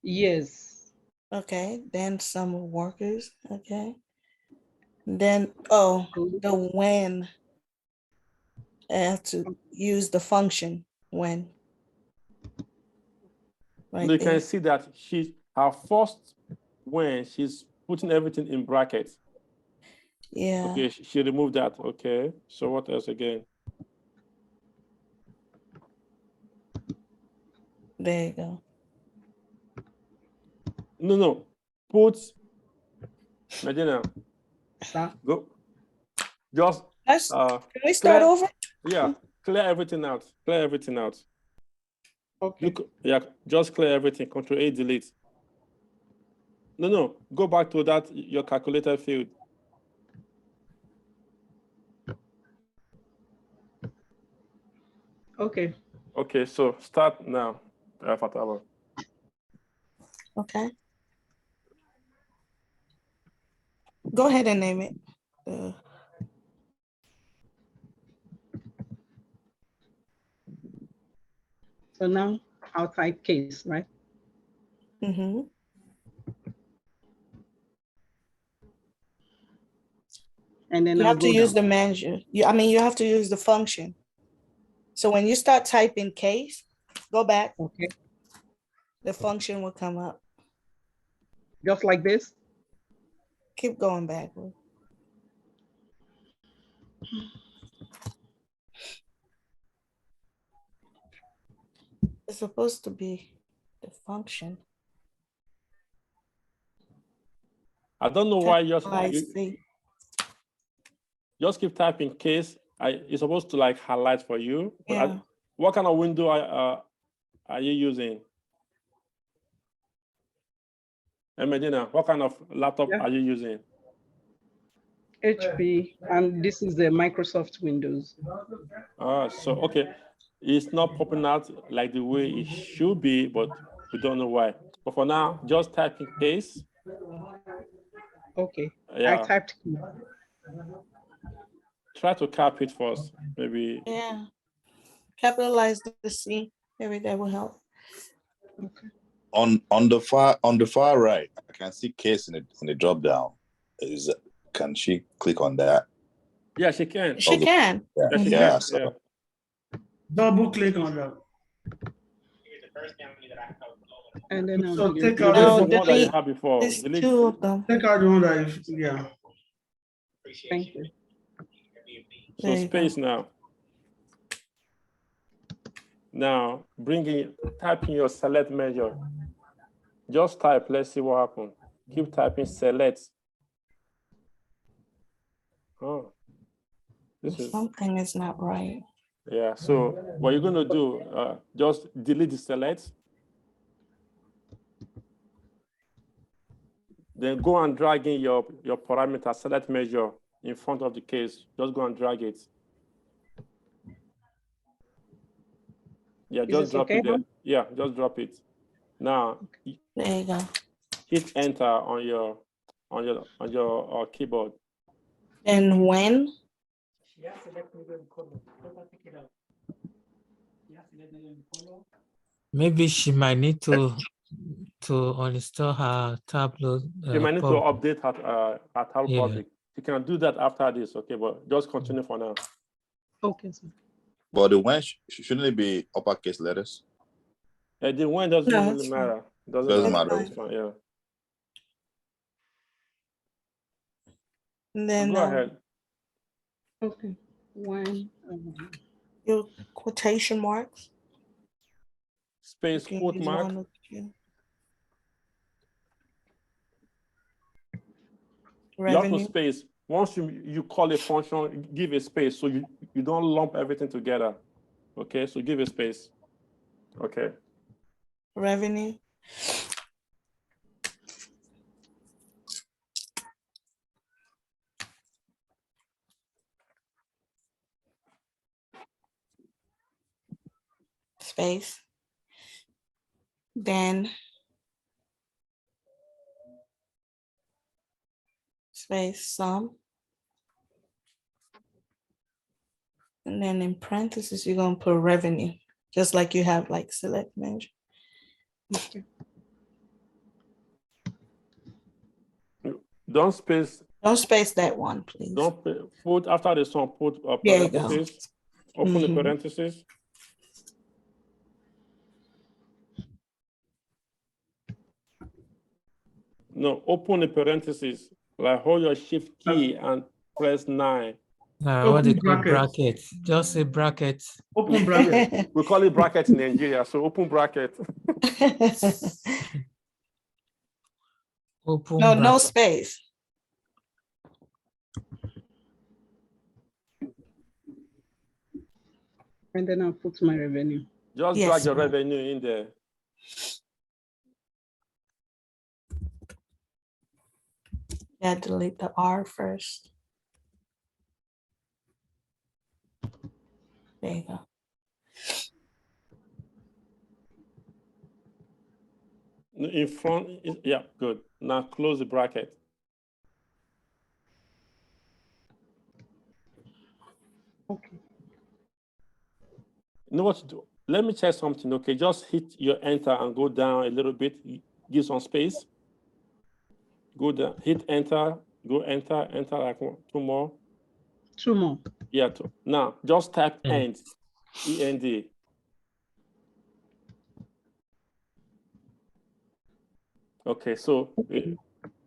Yes. Okay, then some workers, okay. Then, oh, the when. I have to use the function when. Right You there. can see that her first when she's putting everything in brackets. Yeah. Okay, she removed that. Okay, so what else again? There you go. No. Put Medina. Sir? Go. Just Can we start over? Yeah, clear everything out. Clear everything out. Okay. Just clear everything. Control A, delete. No. Go back to that your calculator field. Okay. Okay, so start now, Fataba. Okay. Go ahead and name it. So now I'll type case, right? Mm-hmm. And then You I'll have to go use down. the measure. You have to use the function. So when you start typing case, go back. Okay. The function will come up. Just like this? Keep going backward. It's supposed to be the function. I don't know why you I see. just keep typing case. It's supposed to like highlight for you. But Yeah. what kind of window are you using? And Medina, what kind of laptop Yeah. are you using? HP, and this is the Microsoft Windows. So okay, it's not popping out like the way it should be, but we don't know why. But for now, just type in case. Okay, Yeah. I typed key. Try to cap it first, maybe. Yeah. Capitalize the C. Maybe that will help. Okay. On the far right, I can see case in the drop down. Can she click on that? Yeah, she can. She can. Yeah, Yeah, she yeah, can. so- Yeah. Double click on that. And then I'll So begin take to out Delete No, the one that you delete had before. There's Delete. two of them. Take out the one that is, yeah. Thank you. So There you go. space now. Now type in your select measure. Just type, let's see what happens. Keep typing select. Oh, this is, Something is not right. yeah. So what you're gonna do, just delete the select. Then go and drag in your parameter select measure in front of the case. Just go and drag it. Yeah, Is just it drop okay, it there. Hon? Yeah, just drop it. Now There you go. hit enter on your keyboard. And when? Maybe she might need to uninstall her Tableau. You might need to pub- update her Tableau Yeah. Public. You can do that after this, okay? But just continue for now. Okay, sir. But the when shouldn't it be uppercase letters? The one doesn't No, really it's fine. matter. Doesn't Doesn't matter. matter. It's fine, yeah. And then Go ahead. Okay. When your quotation marks. Space You can quote use mark. one of you. You have to Revenue. space. Once you call a function, give a space so you don't lump everything together. Okay, so give a space. Okay. Revenue. Space. Then space sum. And then in parentheses, you're gonna put revenue, just like you have like select measure. okay. Don't space. Don't space that one, please. Don't put after the sum. Put There you go. parentheses. Open the Mhm. parentheses. No, open the parentheses. Like hold your shift key and press 9. what they Open call brackets. brackets. Just say brackets. Open bracket. We call it bracket in Nigeria. So open bracket. Open No, no bracket. space. And then I'll put my revenue. Just Yes, drag your ma'am. revenue in there. Yeah, delete the R first. There you go. In front, yeah, good. Now close the bracket. Okay. You know what to do? Let me check something, okay? Just hit your enter and go down a little bit. Give some space. Go down, hit enter, go enter like two more. Two more. Yeah, two. Now just type End. end, E-N-D. Okay, so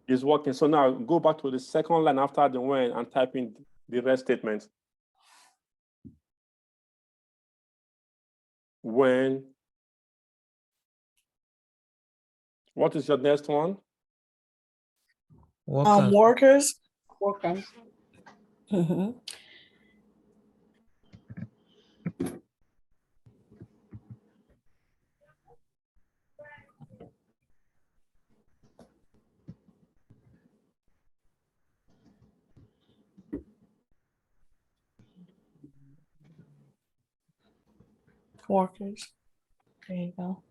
it's working. So now go back to the second line after the when and type in the rest statement. when, what is your next one? Workers. Workers. Mhm. Workers. There you go.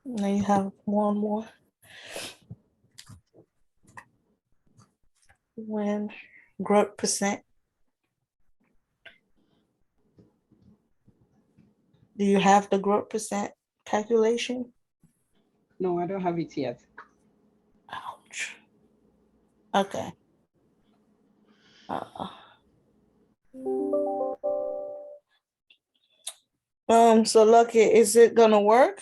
Now you have one more. When growth percent. Do you have the growth percent calculation? No, I don't have it yet. Ouch. Okay. So Lucky, is it gonna work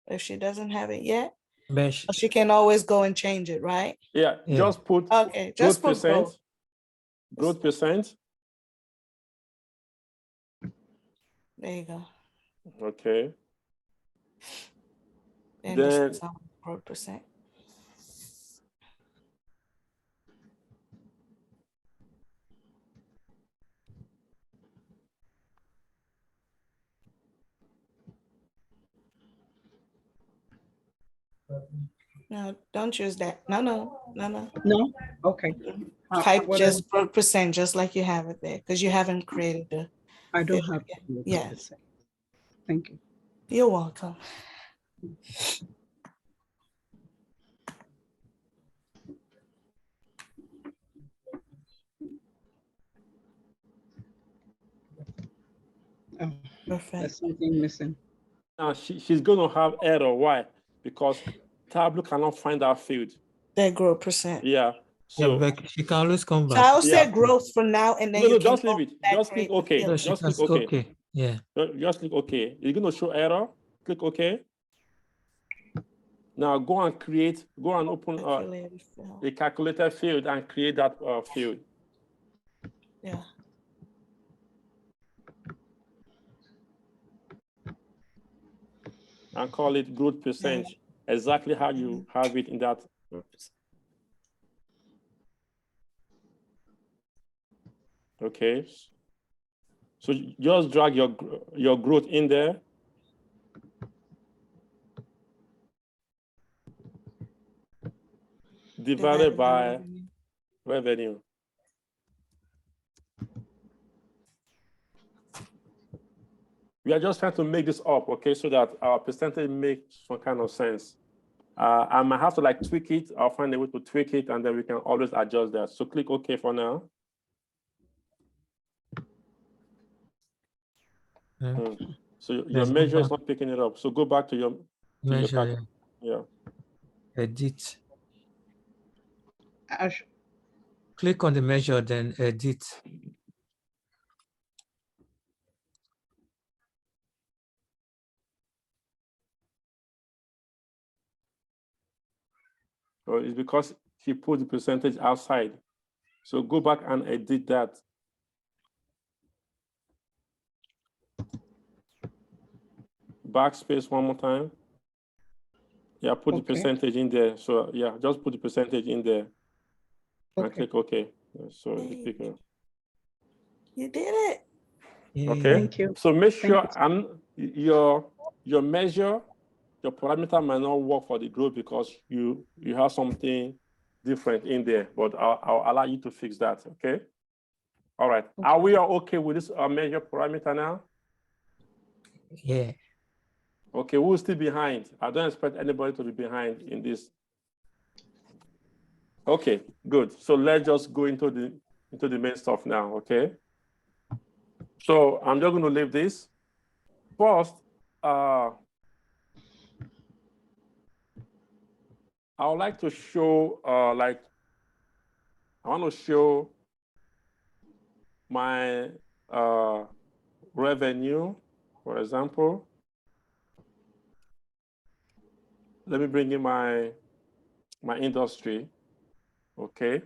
if she doesn't have it yet? But Or she can always go and change it, right? Yeah, Yeah. just put Okay, growth just put percent. growth. Growth percent. There you go. Okay. And this Then is our growth percent. No, don't use that. No. No? Okay. Type What just growth percent, just like you have it there, because you haven't created the. I don't have. Yeah. Thank you. You're welcome. Oh, Perfect. there's something missing. now she's going to have error. Why? Because Tableau cannot find that field. That growth percent. Yeah. yeah, So but she can always come So back. I'll say Yeah. growth for now, and then no, you can just leave go it. back Just create click the OK. field. No, she Just can. click OK. Okay. Yeah. Just click OK. It's going to show error. Click OK. Now go and open Calculated field. a calculator field and create that field. Yeah. And call it growth percent, exactly how you have it in that. Okay. So just drag your growth in there. Divided by revenue. We are just trying to make this up, okay, so that our percentage makes some kind of sense. I might have to like tweak it. I'll find a way to tweak it, and then we can always adjust that. So click OK for now. So your Let's go measure is back. not picking it up. So go back to your Measure. yeah. Edit. Ash, Click on the measure, then edit. So it's because he put the percentage outside. So go back and edit that. Backspace one more time. Yeah, put the percentage in there. So yeah, just put the percentage in there. And click OK. So You did it. okay. Thank you. So make sure your measure, your parameter might not work for the growth because you have something different in there, but I'll allow you to fix that. Okay. All right. Okay. Are we all okay with this measure parameter now? Yeah. Okay, who's still behind? I don't expect anybody to be behind in this. Okay, good. So let's just go into the main stuff now, okay? So I'm just going to leave this. First, I would like to show, I want to show my revenue, for example. Let me bring in my industry. okay?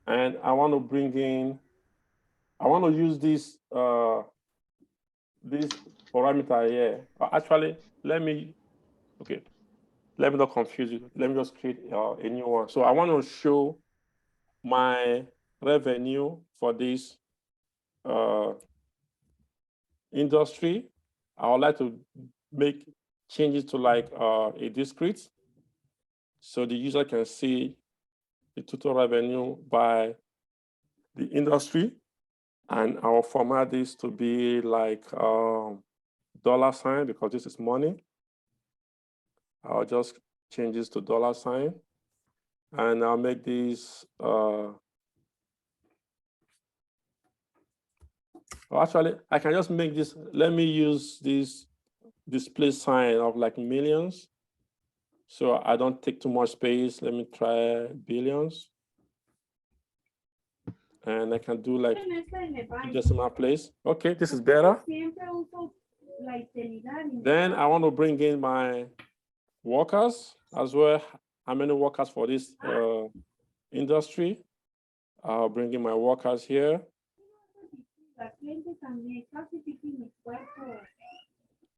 And I want to bring in, I want to use this parameter here. Actually, let me not confuse you. Let me just create a new one. So I want to show my revenue for this industry. I would like to make changes to like a discrete, so the user can see the total revenue by the industry. And I'll format this to be like $, because this is money. I'll just change this to $, and I'll make this actually, I can just make this, let me use this display sign of like millions. So I don't take too much space. Let me try billions. And I can do like decimal place. Okay, this is better. Then I want to bring in my workers as well. How many workers for this industry? I'll bring in my workers here.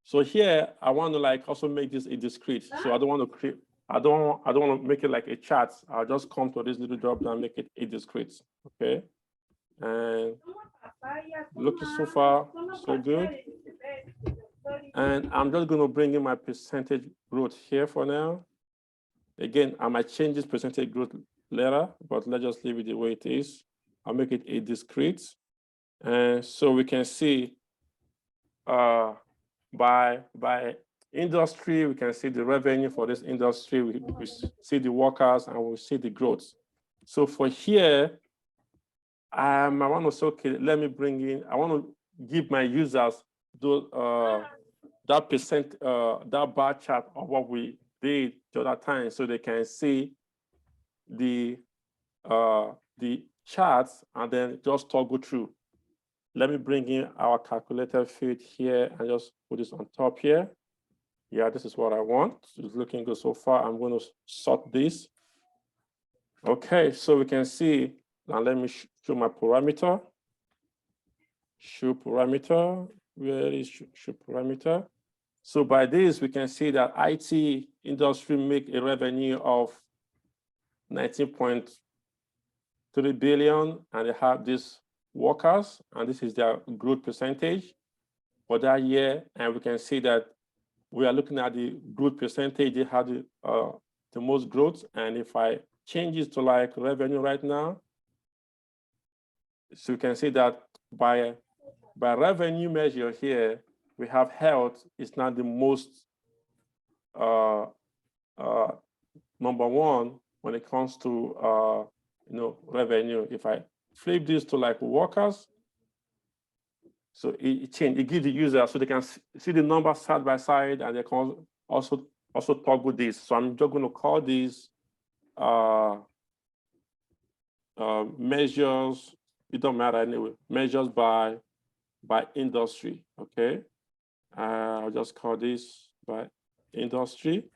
So here I want to like also make this a discrete. So I don't want to create, I don't want to make it like a chart. I'll just come to this little drop down and make it a discrete. Okay. And looking so far, so good. And I'm just going to bring in my percentage growth here for now. Again, I might change this percentage growth later, but let's just leave it the way it is. I'll make it a discrete. And so we can see by industry, we can see the revenue for this industry. We see the workers and we see the growth. So for here, I want to say, okay, let me bring in, I want to give my users those, that percent, that bar chart of what we did the other time, so they can see the charts and then just toggle through. Let me bring in our calculator field here and just put this on top here. Yeah, this is what I want. It's looking good so far. I'm going to sort this. Okay, so we can see, now let me show my parameter. Show parameter, where is show parameter? So by this, we can see that IT industry make a revenue of 19.3 billion, and they have these workers, and this is their growth percentage for that year. And we can see that we are looking at the growth percentage. They have the most growth. And if I change it to like revenue right now, so you can see that by revenue measure here, we have health is not the most number one when it comes to revenue. If I flip this to like workers, so it gives the user so they can see the numbers side by side, and they can also toggle this. So I'm just going to call these measures. It don't matter anyway. Measures by industry. Okay. I'll just call this by industry.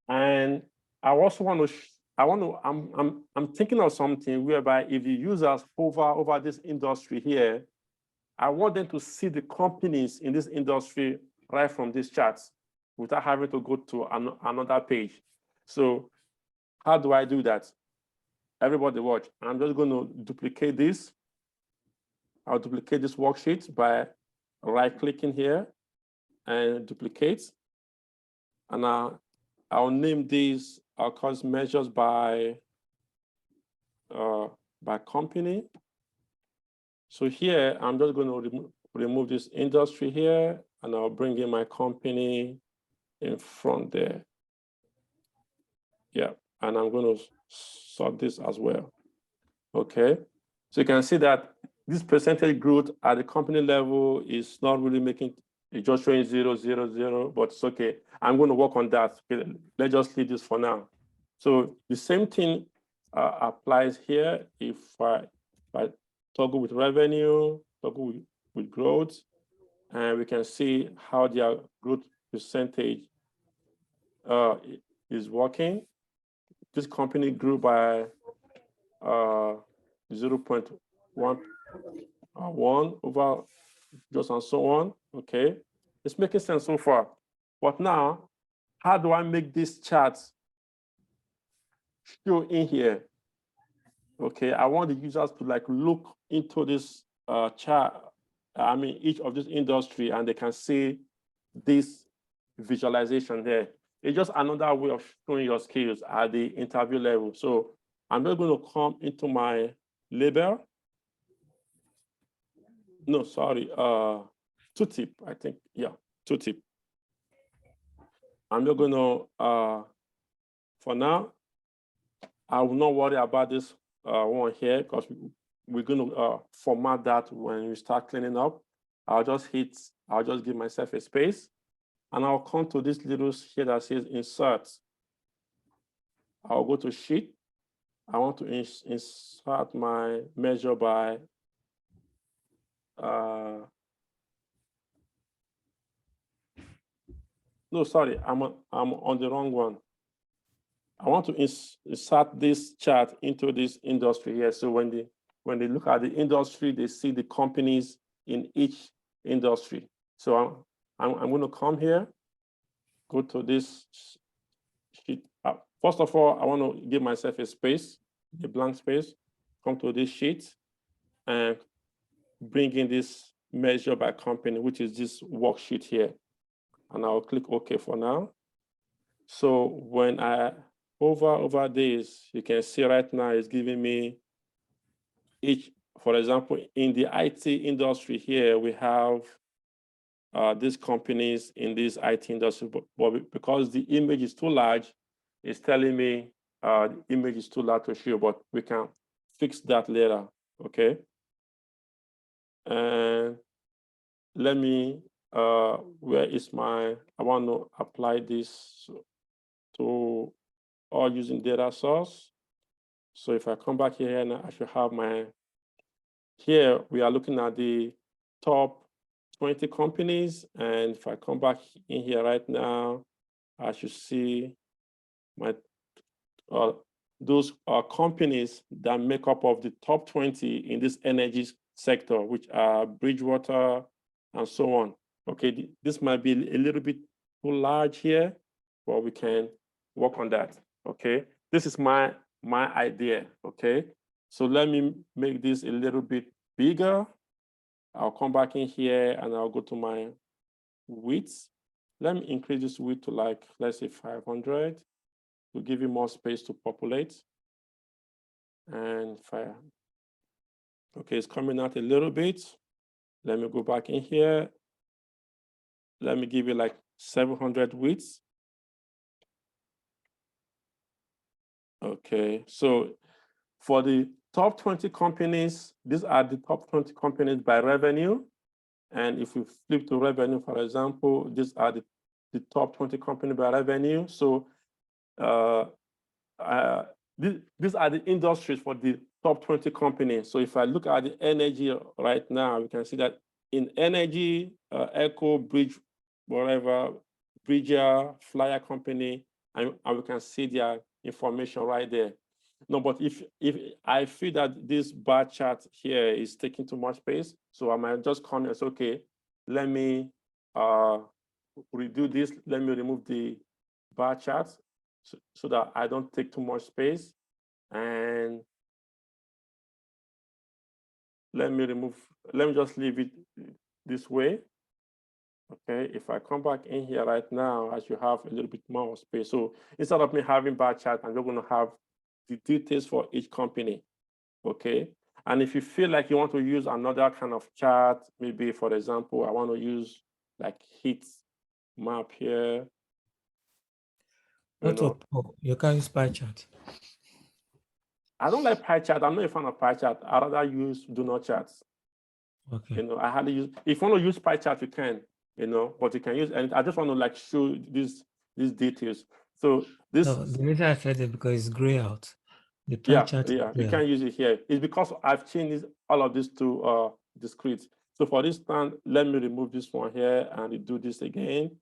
And I also want to, I'm thinking of something whereby if the users hover over this industry here, I want them to see the companies in this industry right from these charts without having to go to another page. So how do I do that? Everybody watch. I'm just going to duplicate this. I'll duplicate this worksheet by right-clicking here and duplicate. And I'll name these, I'll call this measures by company. So here, I'm just going to remove this industry here, and I'll bring in my company in front there. Yeah, and I'm going to sort this as well. Okay, so you can see that this percentage growth at the company level is not really making, it's just showing 0, 0, 0, but it's okay. I'm going to work on that. Okay, let's just leave this for now. So the same thing applies here. If I toggle with revenue, toggle with growth, and we can see how their growth percentage is working. this company grew by 0.1 over just and so on. Okay, it's making sense so far. But now, how do I make this chart show in here? Okay, I want the users to like look into this chart. I mean, each of this industry, and they can see this visualization there. It's just another way of showing your skills at the interview level. So I'm not going to come into my label. No, sorry, tooltip, I think. Yeah, tooltip. I'm not going to, for now, I will not worry about this one here because we're going to format that when we start cleaning up. I'll just give myself a space, and I'll come to this little here that says insert. I'll go to sheet. I want to insert my measure by no, sorry, I'm on the wrong one. I want to insert this chart into this industry here. So when they look at the industry, they see the companies in each industry. So I'm going to come here, go to this sheet. First of all, I want to give myself a space, a blank space, come to this sheet and bring in this measure by company, which is this worksheet here. And I'll click OK for now. So when I over this, you can see right now it's giving me each, for example, in the IT industry here, we have these companies in this IT industry, but because the image is too large, it's telling me the image is too large to show, but we can fix that later, okay? And let me, where is my, I want to apply this to all using data source. So if I come back here and I should have my, here we are looking at the top 20 companies. And if I come back in here right now, I should see my, those are companies that make up of the top 20 in this energy sector, which are Bridgewater and so on. Okay, this might be a little bit too large here, but we can work on that. Okay, this is my idea. Okay, so let me make this a little bit bigger. I'll come back in here and I'll go to my width. Let me increase this width to like, let's say 500 to give you more space to populate. And okay, it's coming out a little bit. Let me go back in here. Let me give you like 700 widths. Okay, so for the top 20 companies, these are the top 20 companies by revenue. And if we flip to revenue, for example, these are the top 20 companies by revenue. So these are the industries for the top 20 companies. So if I look at the energy right now, we can see that in energy, Echo, Bridge, whatever, Bridger, Flyer Company, and we can see their information right there. No, but if I feel that this bar chart here is taking too much space, so I might just come and say, okay, let me redo this. Let me remove the bar chart so that I don't take too much space. And let me just leave it this way. Okay, if I come back in here right now, I should have a little bit more space. So instead of me having bar chart, I'm just going to have the details for each company. Okay, and if you feel like you want to use another kind of chart, maybe for example, I want to use like heat map here. You can use pie chart. I don't like pie chart. I'm not a fan of pie chart. I rather use do not charts. Okay. You know, I hardly use. If you want to use pie chart, you can. You know, but you can use. And I just want to like show these details. So this. No, the reason I said it because it's gray out. The pie chart. Yeah, you can't use it here. It's because I've changed all of this to discrete. So for this time, let me remove this one here and do this again.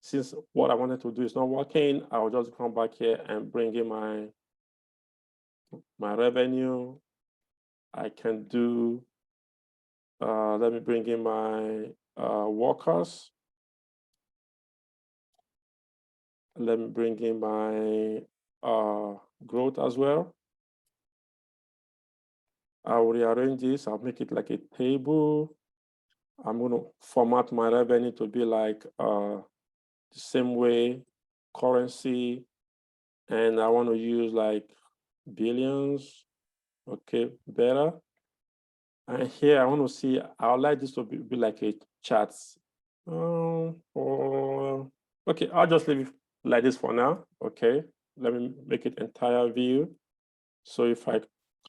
since what I wanted to do is not working, I'll just come back here and bring in my revenue. I can do, let me bring in my workers. Let me bring in my growth as well. I'll rearrange this. I'll make it like a table. I'm going to format my revenue to be like the same way, currency. And I want to use like billions. Okay, better. And here I want to see, I would like this to be like a chart. Okay, I'll just leave it like this for now. Okay, let me make it entire view. So if I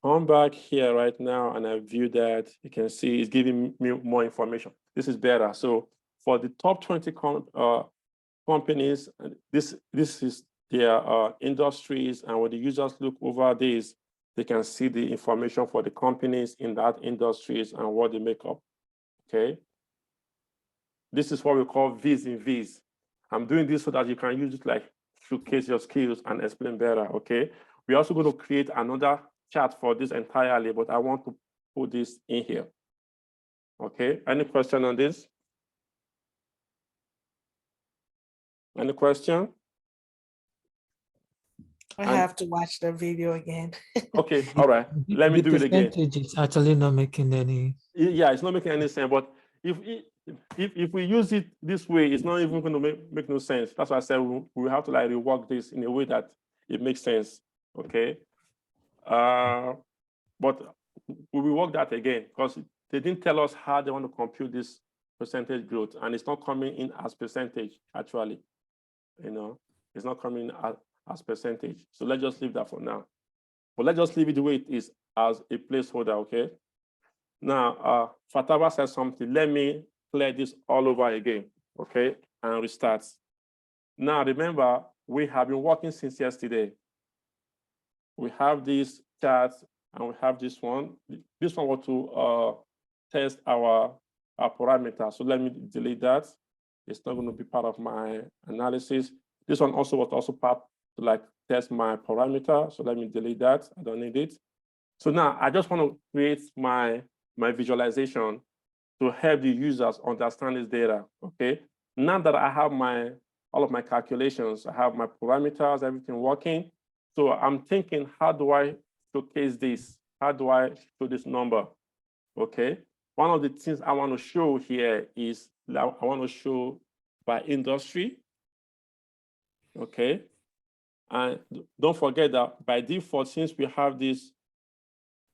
come back here right now and I view that, you can see it's giving me more information. This is better. So for the top 20 companies, this is their industries, and when the users look over this, they can see the information for the companies in that industries and what they make up. Okay. This is what we call V's in V's. I'm doing this so that you can use it like showcase your skills and explain better. Okay. We're also going to create another chart for this entirely, but I want to put this in here. Okay. Any question on this? Any question? I have to watch the video again. Okay, all right. Let me do it again. Percentage is actually not making any. Yeah, it's not making any sense. But if we use it this way, it's not even going to make no sense. That's why I said we have to like rework this in a way that it makes sense. Okay. But we will work that again because they didn't tell us how they want to compute this percentage growth, and it's not coming in as percentage actually. You know, it's not coming as percentage. So let's just leave that for now. But let's just leave it the way it is as a placeholder, okay? Now, Fataba says something. Let me clear this all over again, okay? And restart. Now, remember, we have been working since yesterday. We have this chart and we have this one. This one was to test our parameter. So let me delete that. It's not going to be part of my analysis. This one also was also part to like test my parameter. So let me delete that. I don't need it. So now I just want to create my visualization to help the users understand this data. Okay. Now that I have all of my calculations, I have my parameters, everything working. So I'm thinking, how do I showcase this? How do I show this number? Okay. One of the things I want to show here is I want to show by industry. Okay. And don't forget that by default, since we have this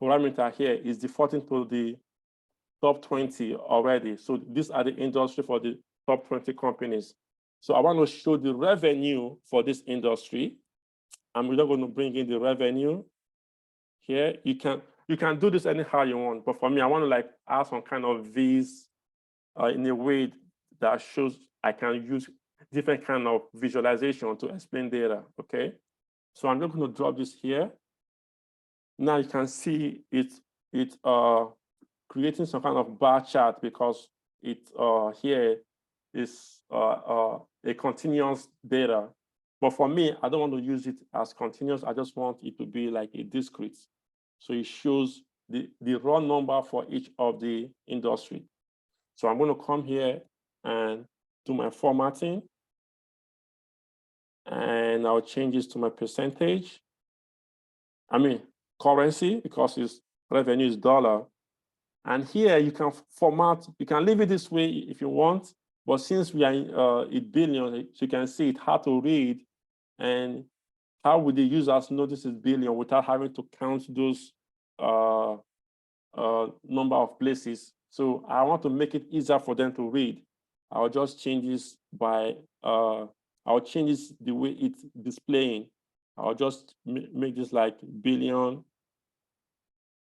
parameter here, is defaulting to the top 20 already. So these are the industry for the top 20 companies. So I want to show the revenue for this industry. And we're not going to bring in the revenue here. You can do this anyhow you want, but for me, I want to like add some kind of V's in a way that shows I can use different kind of visualization to explain data, okay? So I'm just going to drop this here. Now you can see it creating some kind of bar chart because it here is a continuous data. But for me, I don't want to use it as continuous. I just want it to be like a discrete. So it shows the raw number for each of the industry. So I'm going to come here and do my formatting. And I'll change this to my percentage. I mean, currency, because its revenue is dollar. And here you can format, you can leave it this way if you want, but since we are in billion, so you can see it hard to read. And how would the users know this is billion without having to count those number of places? So I want to make it easier for them to read. I'll just change this by, I'll change this the way it's displaying. I'll just make this like billion.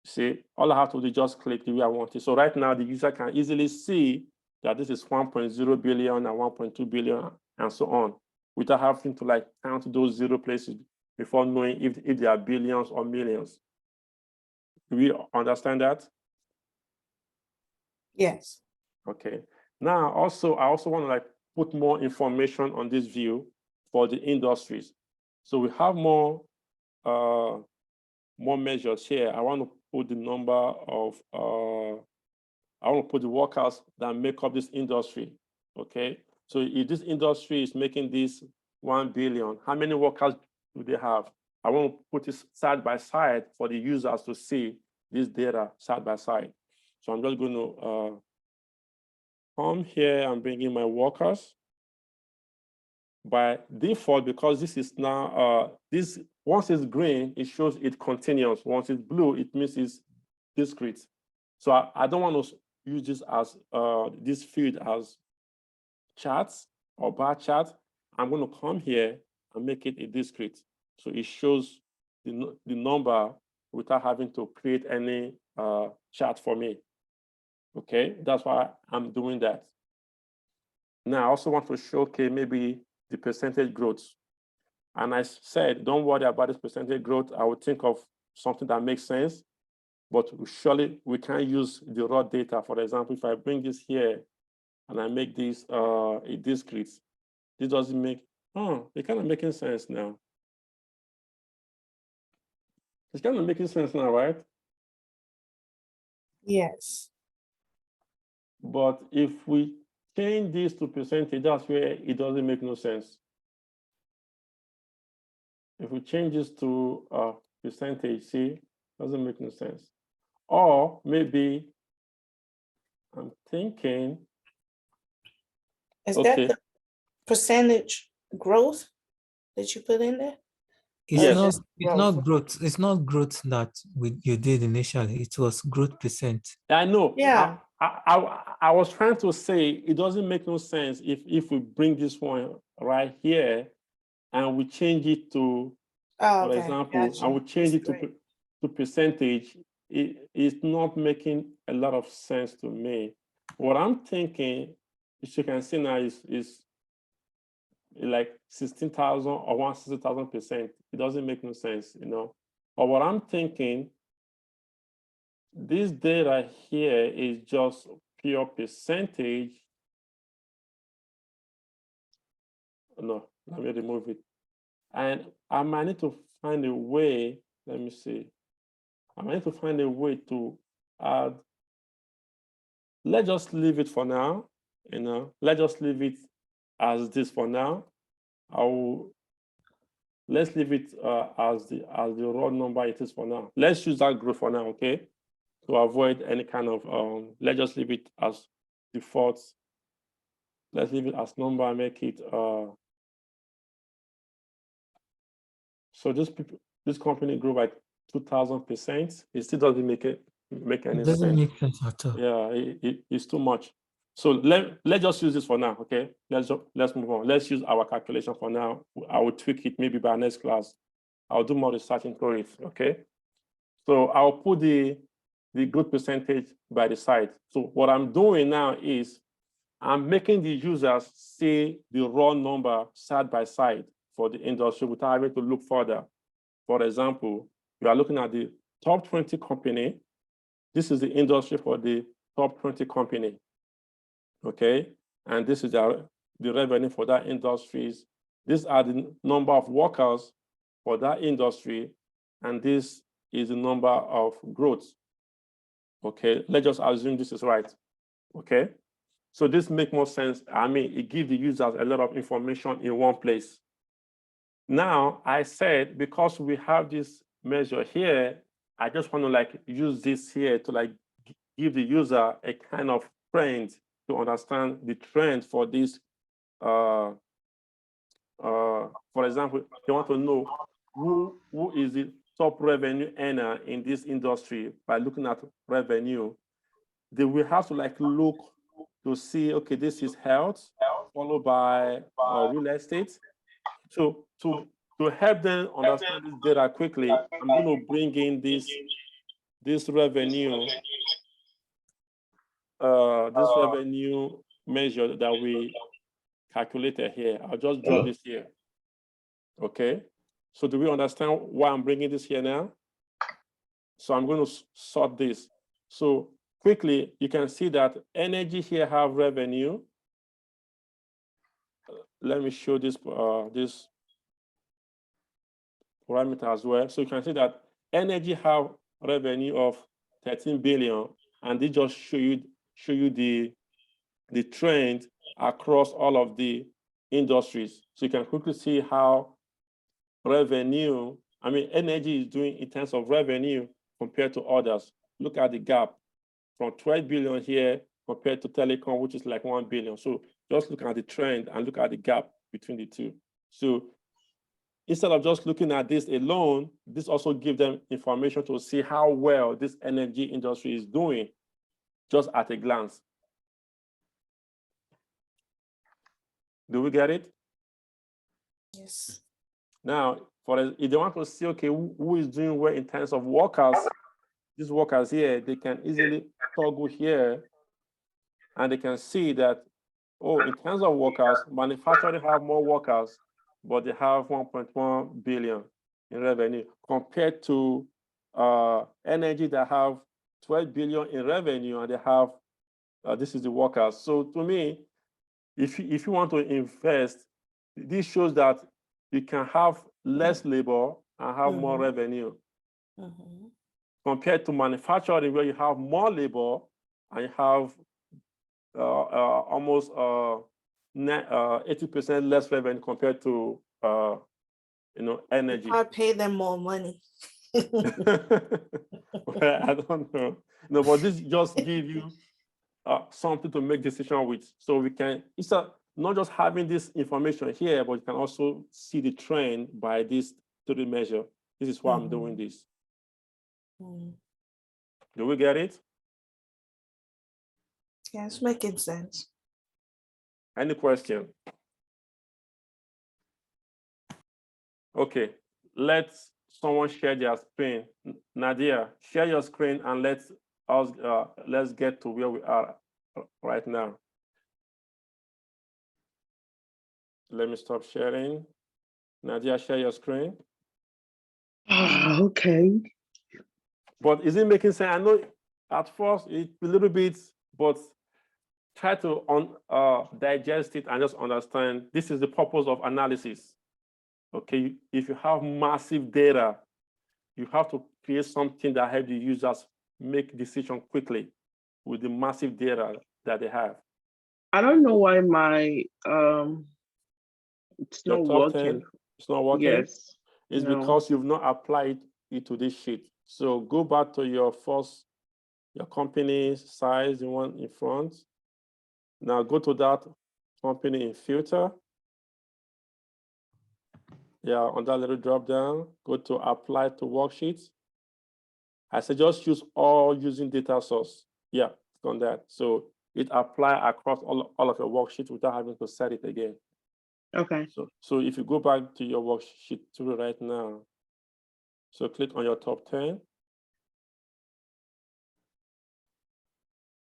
See, all I have to do is just click the way I want it. So right now the user can easily see that this is 1.0 billion and 1.2 billion and so on, without having to like count those 0 places before knowing if they are billions or millions. Do we understand that? Yes. Okay. Now, I also want to like put more information on this view for the industries. So we have more measures here. I want to put the number of, I want to put the workers that make up this industry, okay? So if this industry is making this 1 billion, how many workers do they have? I want to put this side by side for the users to see this data side by side. So I'm just going to come here and bring in my workers. By default, because this is now, once it's green, it shows it continuous. Once it's blue, it means it's discrete. So I don't want to use this as, this field as charts or bar chart. I'm going to come here and make it a discrete. So it shows the number without having to create any chart for me. Okay, that's why I'm doing that. Now, I also want to show, okay, maybe the percentage growth. And I said, don't worry about this percentage growth. I would think of something that makes sense, but surely we can use the raw data. For example, if I bring this here and I make this a discrete, this doesn't make, it's kind of making sense now. It's kind of making sense now, right? Yes. But if we change this to percentage, that's where it doesn't make no sense. If we change this to percentage, see, doesn't make no sense. Or maybe I'm thinking. Is that the percentage growth that you put in there? It's not growth. It's not growth that you did initially. It was growth percent. I know. Yeah. I was trying to say it doesn't make no sense if we bring this one right here and we change it to, for example, I would change it to percentage. It's not making a lot of sense to me. What I'm thinking, as you can see now, is like 16,000 or 160,000%. It doesn't make no sense, you know. But what I'm thinking, this data here is just pure percentage. No, let me remove it. And I might need to find a way, let me see. I might need to find a way to add, let's just leave it for now, you know. Let's just leave it as this for now. Let's leave it as the raw number it is for now. Let's use that growth for now, okay? To avoid any kind of, let's just leave it as default. Let's leave it as number and make it, so this company grew by 2,000%. It still doesn't make any sense. It doesn't make sense at all. Yeah, it's too much. So let's just use this for now, okay? Let's move on. Let's use our calculation for now. I will tweak it maybe by next class. I'll do more research into it, okay? So I'll put the growth percentage by the side. So what I'm doing now is I'm making the users see the raw number side by side for the industry without having to look further. For example, we are looking at the top 20 company. This is the industry for the top 20 company. Okay, and this is the revenue for that industries. These are the number of workers for that industry, and this is the number of growth. Okay, let's just assume this is right. Okay, so this makes more sense. I mean, it gives the users a lot of information in one place. Now, I said, because we have this measure here, I just want to like use this here to like give the user a kind of trend to understand the trend for this. For example, you want to know who is the top revenue earner in this industry by looking at revenue. They will have to like look to see, okay, this is health, followed by real estate. So to help them understand this data quickly, I'm going to bring in this revenue measure that we calculated here. I'll just draw this here. Okay. So do we understand why I'm bringing this here now? So I'm going to sort this. So quickly, you can see that energy here have revenue. let me show this this parameter as well. So you can see that energy have revenue of 13 billion, and they just show you the trend across all of the industries. So you can quickly see how revenue, I mean, energy is doing in terms of revenue compared to others. Look at the gap from 12 billion here compared to telecom, which is like 1 billion. So just look at the trend and look at the gap between the two. So instead of just looking at this alone, this also gives them information to see how well this energy industry is doing just at a glance. Do we get it? Yes. Now, if they want to see, okay, who is doing well in terms of workers, these workers here, they can easily toggle here and they can see that, oh, in terms of workers, manufacturing have more workers, but they have 1.1 billion in revenue compared to energy that have 12 billion in revenue and they have, this is the workers. So to me, if you want to invest, this shows that you can have less labor and have more revenue compared to manufacturing where you have more labor and you have almost 80% less revenue compared to energy. I pay them more money. Well, I don't know. No, but this just give you something to make decision with. So we can, it's not just having this information here, but you can also see the trend by this 3 measure. This is why I'm doing this. Do we get it? Yeah, it's making sense. Any question? Okay, let's someone share their screen. Nadia, share your screen and let's get to where we are right now. Let me stop sharing. Nadia, share your screen. Okay. But is it making sense? I know at first it's a little bit, but try to digest it and just understand this is the purpose of analysis. Okay, if you have massive data, you have to create something that helps the users make decisions quickly with the massive data that they have. I don't know why my it's Your not top working. 10, it's not working? Yes. It's No. because you've not applied it to this sheet. So go back to your company size, the one in front. Now go to that company in filter. Yeah, on that little drop down, go to apply to worksheets. I suggest use all using data source. Yeah, on that. So it apply across all of your worksheets without having to set it again. Okay. So if you go back to your worksheet 2 right now, so click on your top 10.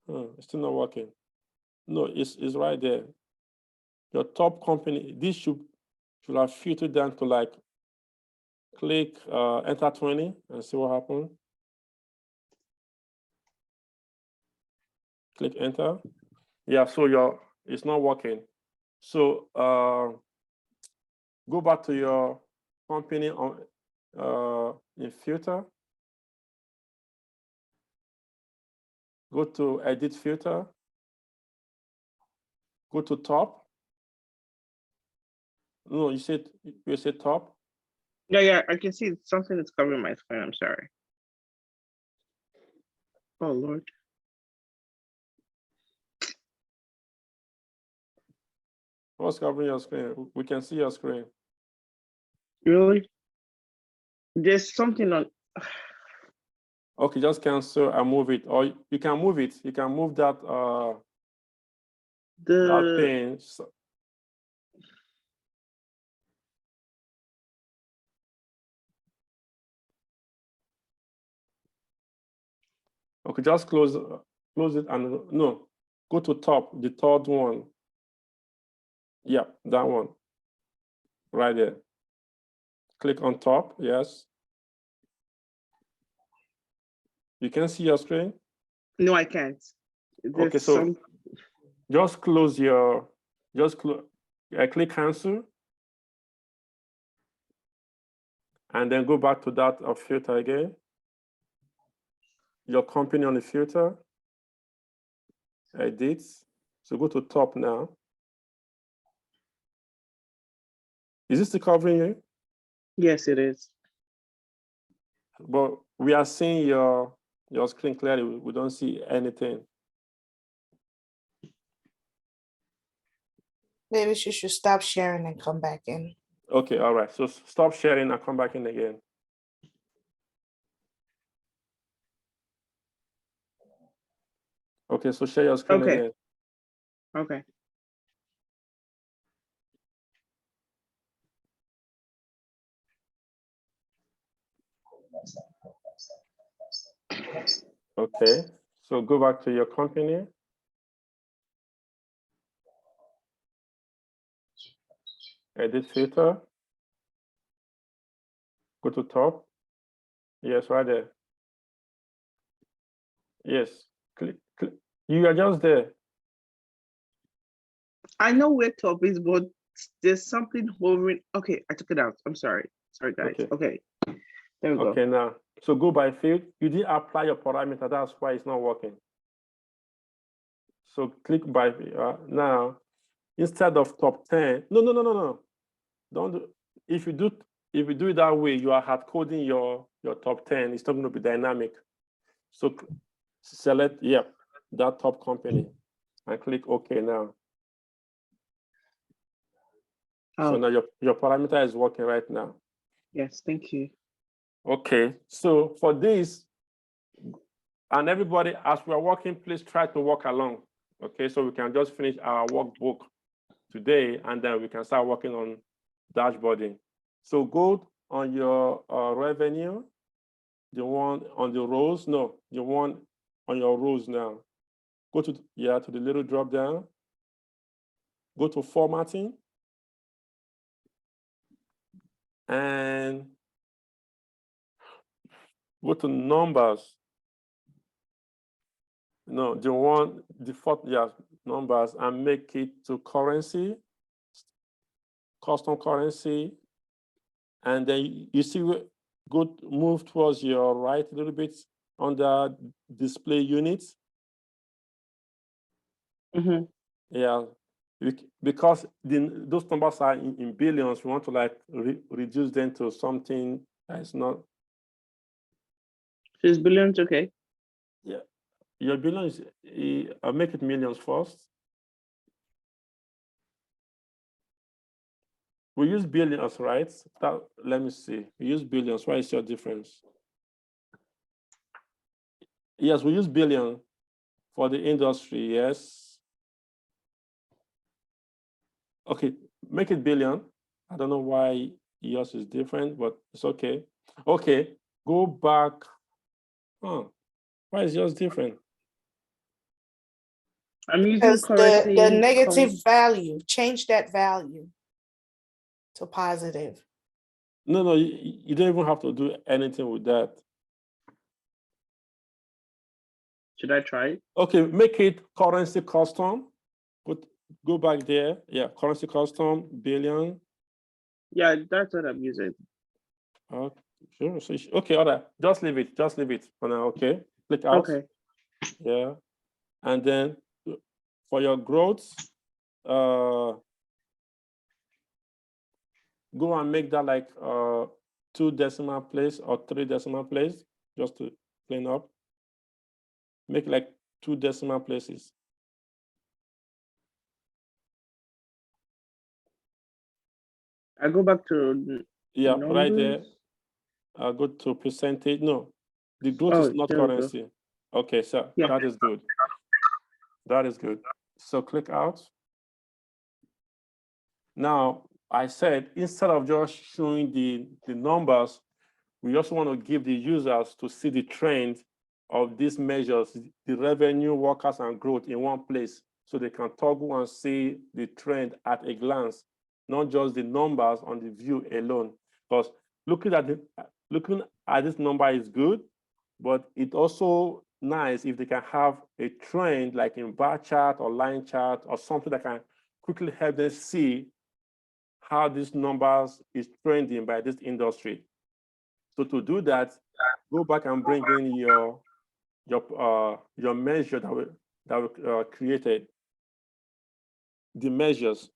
It's still not working. No, it's right there. Your top company, this should have filtered down to like, click enter 20 and see what happens. Click enter. Yeah, so it's not working. So go back to your company on in filter. Go to edit filter. Go to top. No, you said top. Yeah, I can see something that's covering my screen. I'm sorry. Oh Lord. What's covering your screen? We can see your screen. Really? There's something on. Okay, just cancel and move it, or you can move it. You can move that that thing. So, okay, just close it and no, go to top, the third one. Yeah, that one. Right there. Click on top, yes. You can see your screen? No, I can't. Okay, so just close your, click cancel. And then go back to that filter again. Your company on the filter. Edit. So go to top now. Is this still covering you? Yes, it is. But we are seeing your screen clearly. We don't see anything. Maybe she should stop sharing and come back in. Okay, all right. So stop sharing and come back in again. Okay, so share your screen Okay. again. Okay. Okay, so go back to your company. Edit filter. Go to top. Yes, right there. Yes, click. You are just there. I know where top is, but there's something hovering. Okay, I took it out. I'm sorry. Sorry, guys. Okay. There we go. Okay, now, so go by field. You didn't apply your parameter. That's why it's not working. So click by, now, instead of top 10, no. Don't do, if you do it that way, you are hard coding your top 10. It's not going to be dynamic. So select, that top company and click OK now. So now your parameter is working right now. Yes, thank you. Okay, so for this, and everybody, as we are working, please try to walk along. Okay, so we can just finish our workbook today, and then we can start working on dashboarding. So go on your revenue, the one on the rows, no, the one on your rows now. Go to, to the little drop down. Go to formatting. And go to numbers. No, the one default, numbers, and make it to currency, custom currency. And then you see, move towards your right a little bit under display units. Mm-hmm. Yeah, because those numbers are in billions, we want to reduce them to something that's not. Is billions okay? Yeah, your billions, I'll make it millions first. We use billions, right? Let me see. We use billions. Why is your difference? Yes, we use billion for the industry, yes. Okay, make it billion. I don't know why yours is different, but it's okay. Okay, go back. Oh, why is yours different? I'm using currency. The negative value, change that value to positive. No, you don't even have to do anything with that. Should I try it? Okay, make it currency custom. Go back there. Yeah, currency custom, billion. Yeah, that's what I'm using. Okay, sure. So, okay, all right. Just leave it. Just leave it for now. Okay. Click out. Okay. Yeah. And then for your growth, go and make that like 2 decimal place or 3 decimal place, just to clean up. Make like 2 decimal places. I go back to numbers. Right there. Go to percentage. No, the growth is not currency. Okay, so that is good. That is good. So click out. Now, I said, instead of just showing the numbers, we also want to give the users to see the trend of these measures, the revenue, workers, and growth in one place, so they can toggle and see the trend at a glance, not just the numbers on the view alone. Because looking at this number is good, but it's also nice if they can have a trend like in bar chart or line chart or something that can quickly help them see how these numbers is trending by this industry. So to do that, go back and bring in your measure that we created, the measures.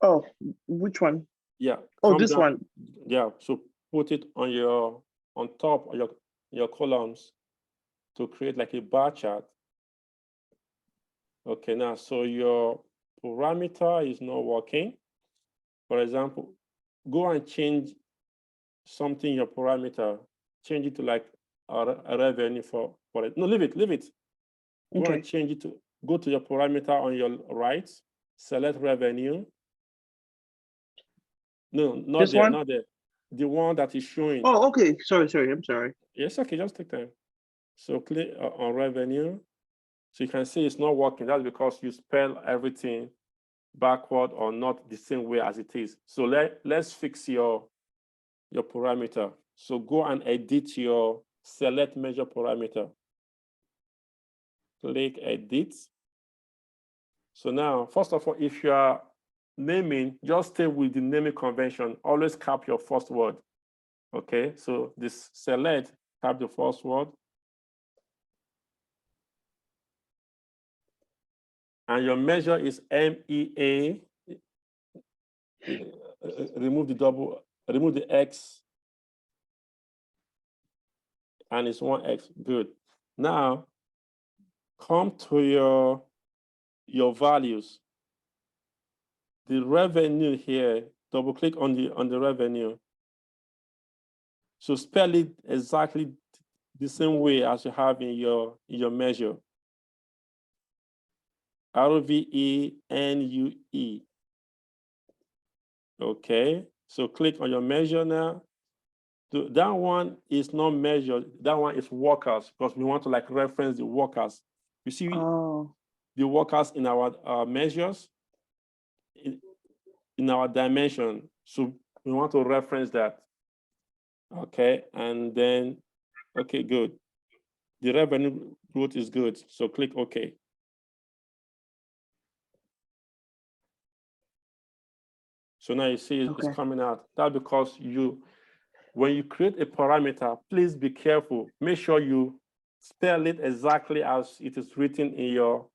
Oh, which one? Yeah. Oh, this one. Yeah. So put it on top of your columns to create like a bar chart. Okay, now so your parameter is not working. For example, go and change something in your parameter, change it to like a revenue for it. No, leave it. Go and change it to, go to your parameter on your right, select revenue. No, not this there, one? not there. The one that is showing. Oh, okay. Sorry. I'm sorry. Yes, okay, just take time. So click on revenue. So you can see it's not working. That's because you spell everything backward or not the same way as it is. So let's fix your parameter. So go and edit your select measure parameter. Click edit. So now, first of all, if you are naming, just stay with the naming convention. Always cap your first word. Okay, so this select, cap the first word. And your measure is MEA. Remove the X. And it's 1X, good. Now, come to your values. The revenue here, double click on the revenue. So spell it exactly the same way as you have in your measure. RVENUE. Okay, so click on your measure now. That one is not measured, that one is workers, because we want to like reference the workers. You see the workers in our measures, in our dimension. So we want to reference that. Okay, and then, okay, good. The revenue growth is good, so click OK. So now you see it's coming out. That's because when you create a parameter, please be careful. Make sure you spell it exactly as it is written in your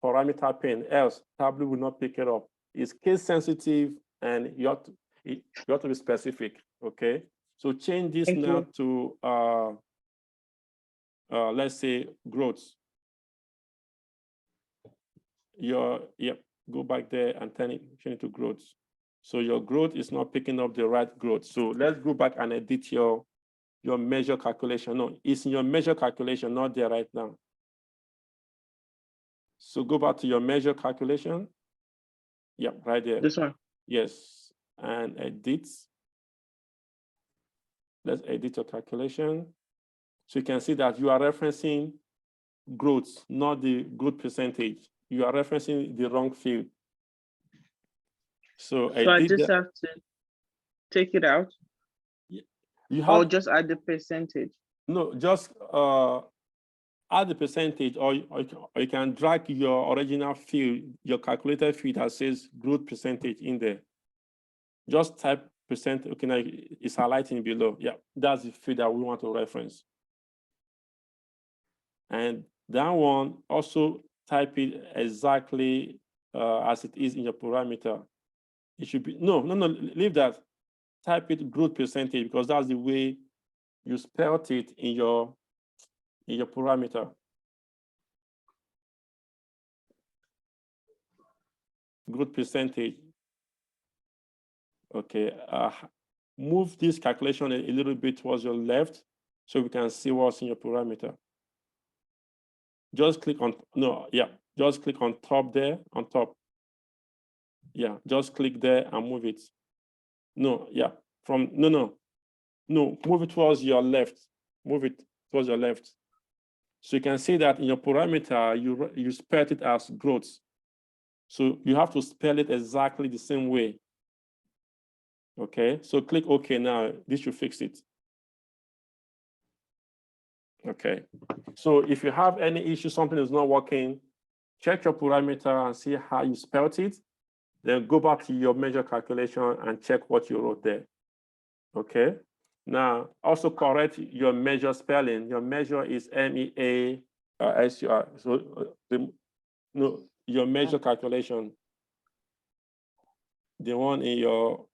parameter pane, else Tableau will not pick it up. It's case sensitive and you have to be specific, okay? So change this now to, let's say, growth. Go back there and change it to growth. So your growth is not picking up the right growth. So let's go back and edit your measure calculation. No, it's in your measure calculation, not there right now. So go back to your measure calculation. Yeah, right there. This one? Yes, and edit. Let's edit your calculation. So you can see that you are referencing growth, not the growth percentage. You are referencing the wrong field. So I just have to take it out? Or just add the percentage? No, just add the percentage, or you can drag your original field, your calculated field that says growth percentage in there. Just type percent, okay, now it's highlighting below. Yeah, that's the field that we want to reference. And that one, also type it exactly as it is in your parameter. It should be, no, leave that. Type it growth percentage, because that's the way you spelled it in your parameter. Growth percentage. Okay, move this calculation a little bit towards your left so we can see what's in your parameter. Just click on, just click on top there, on top. Yeah, just click there and move it. No, move it towards your left. Move it towards your left. So you can see that in your parameter, you spelled it as growth. So you have to spell it exactly the same way. Okay, so click OK now. This should fix it. Okay, so if you have any issue, something is not working, check your parameter and see how you spelled it. Then go back to your measure calculation and check what you wrote there. Okay. Now, also correct your measure spelling. Your measure is MEA-SUR. So no, your measure calculation, the one in your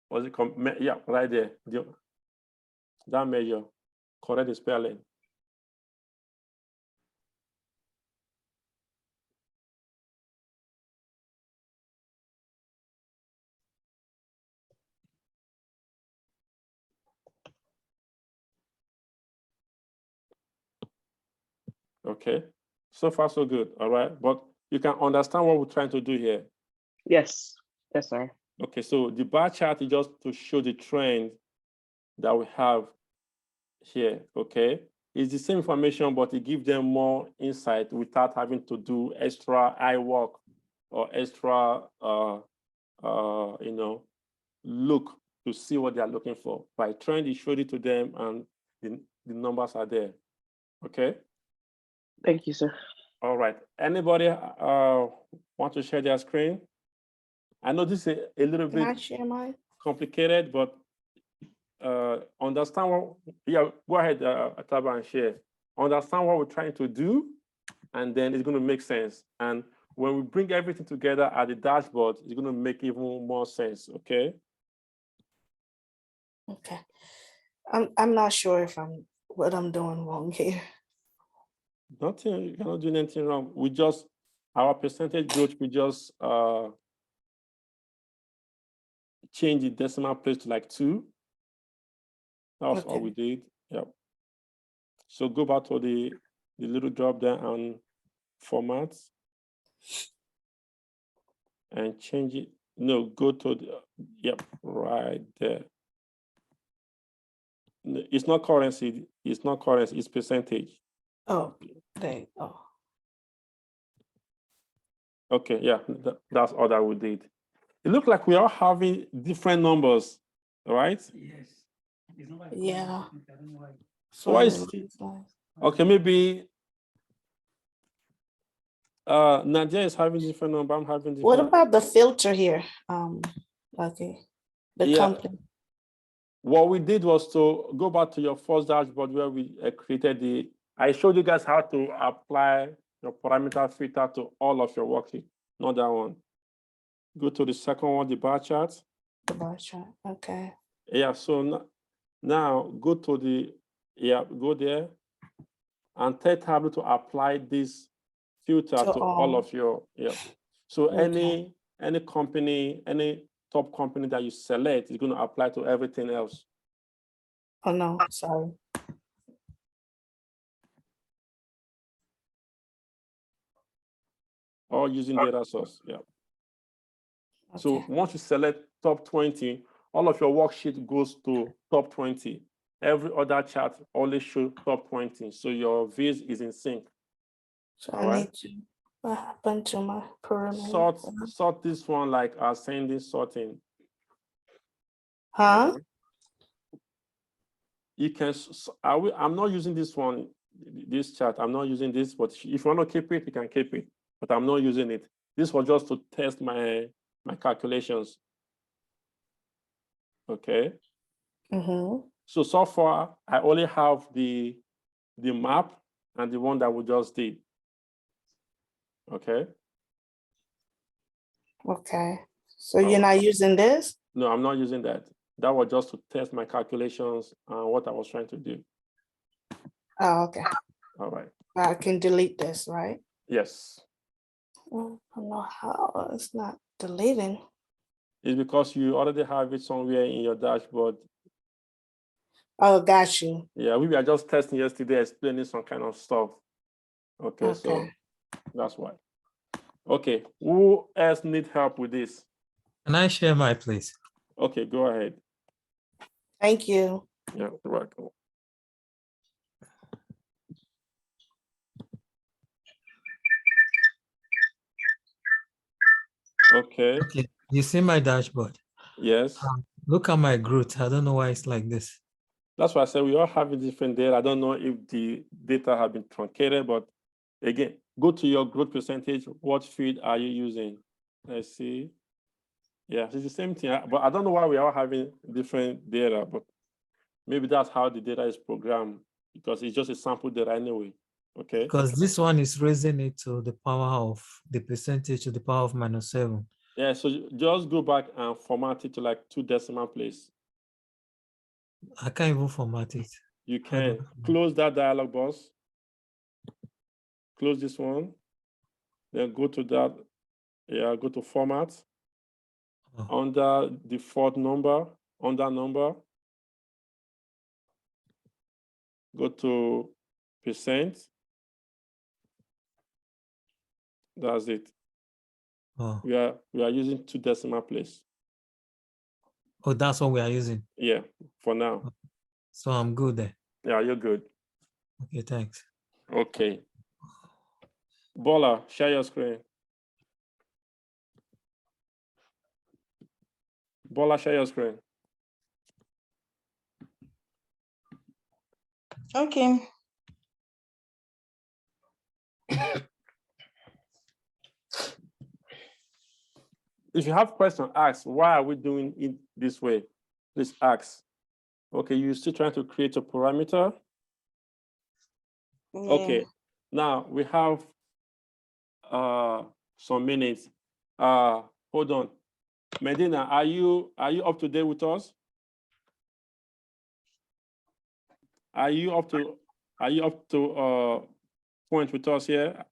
what's it called? Yeah, right there. That measure, correct the spelling. Okay, so far so good. All right, but you can understand what we're trying to do here. Yes, yes, sir. Okay, so the bar chart is just to show the trend that we have here. Okay, it's the same information, but it gives them more insight without having to do extra eye work or extra, look to see what they are looking for. By trend, it showed it to them, and the numbers are there. Okay. Thank you, sir. All right. Anybody want to share their screen? I know this is a little Can I bit share mine? complicated, but understand what, yeah, go ahead, Ataba, and share. Understand what we're trying to do, and then it's going to make sense. And when we bring everything together at the dashboard, it's going to make even more sense, okay? Okay. I'm not sure if what I'm doing wrong here. Nothing, you're not doing anything wrong. We just, our percentage growth, we just change the decimal place to like 2. That's all we did. Yep. So go back to the little drop down and format and change it. No, go to the, yep, right there. It's not currency, it's percentage. Oh, there you go. Okay, yeah, that's all that we did. It looked like we are having different numbers, right? Yes. Yeah. So why is okay, maybe Nadia is having different number, I'm having different. What about the filter here? Okay, the company. What we did was to go back to your first dashboard where we created I showed you guys how to apply your parameter filter to all of your worksheet, not that one. Go to the second one, the bar chart. The bar chart, okay. Yeah, so now go to go there and tell Tableau to apply this filter to all of your, So Okay. any company, any top company that you select is going to apply to everything else. Oh no, sorry. Or using data source, yeah. Okay. So once you select top 20, all of your worksheet goes to top 20. Every other chart only shows top 20. So your views is in sync. So I need to, what happened to my parameter? Sort this one like ascending sorting. Huh? You can, I'm not using this one, this chart. I'm not using this, but if you want to keep it, you can keep it. But I'm not using it. This was just to test my calculations. Okay. So far, I only have the map and the one that we just did. Okay. Okay. So you're not using this? No, I'm not using that. That was just to test my calculations and what I was trying to do. Oh, okay. All right. I can delete this, right? Yes. Well, I don't know how it's not deleting. It's because you already have it somewhere in your dashboard. Oh, got you. Yeah, we were just testing yesterday, explaining some kind of stuff. Okay, so that's why. Okay, who else need help with this? Can I share my please? Okay, go ahead. Thank you. Yeah, you're welcome. Okay. You see my dashboard? Yes. Look at my growth. I don't know why it's like this. That's why I said we all have a different data. I don't know if the data have been truncated, but again, go to your growth percentage. What field are you using? Let's see. Yeah, it's the same thing, but I don't know why we are having different data, but maybe that's how the data is programmed because it's just a sample data anyway. Okay. Because this one is raising it to the power of the percentage to the power of -7. Yeah, so just go back and format it to like 2 decimal place. I can't even format it. You can close that dialog box, close this one, then go to that, yeah, go to format. Under default number, on that number, go to percent. That's it. Oh. We are using 2 decimal place. Oh, that's what we are using. Yeah, for now. So I'm good there. Yeah, you're good. Okay, thanks. Okay. Bola, share your screen. Bola, share your screen. Okay. If you have questions, ask, why are we doing it this way? Please ask. Okay, you're still trying to create a parameter? Yeah. Okay, now we have some minutes. Hold on. Medina, are you up to date with us? Are you up to point with us here?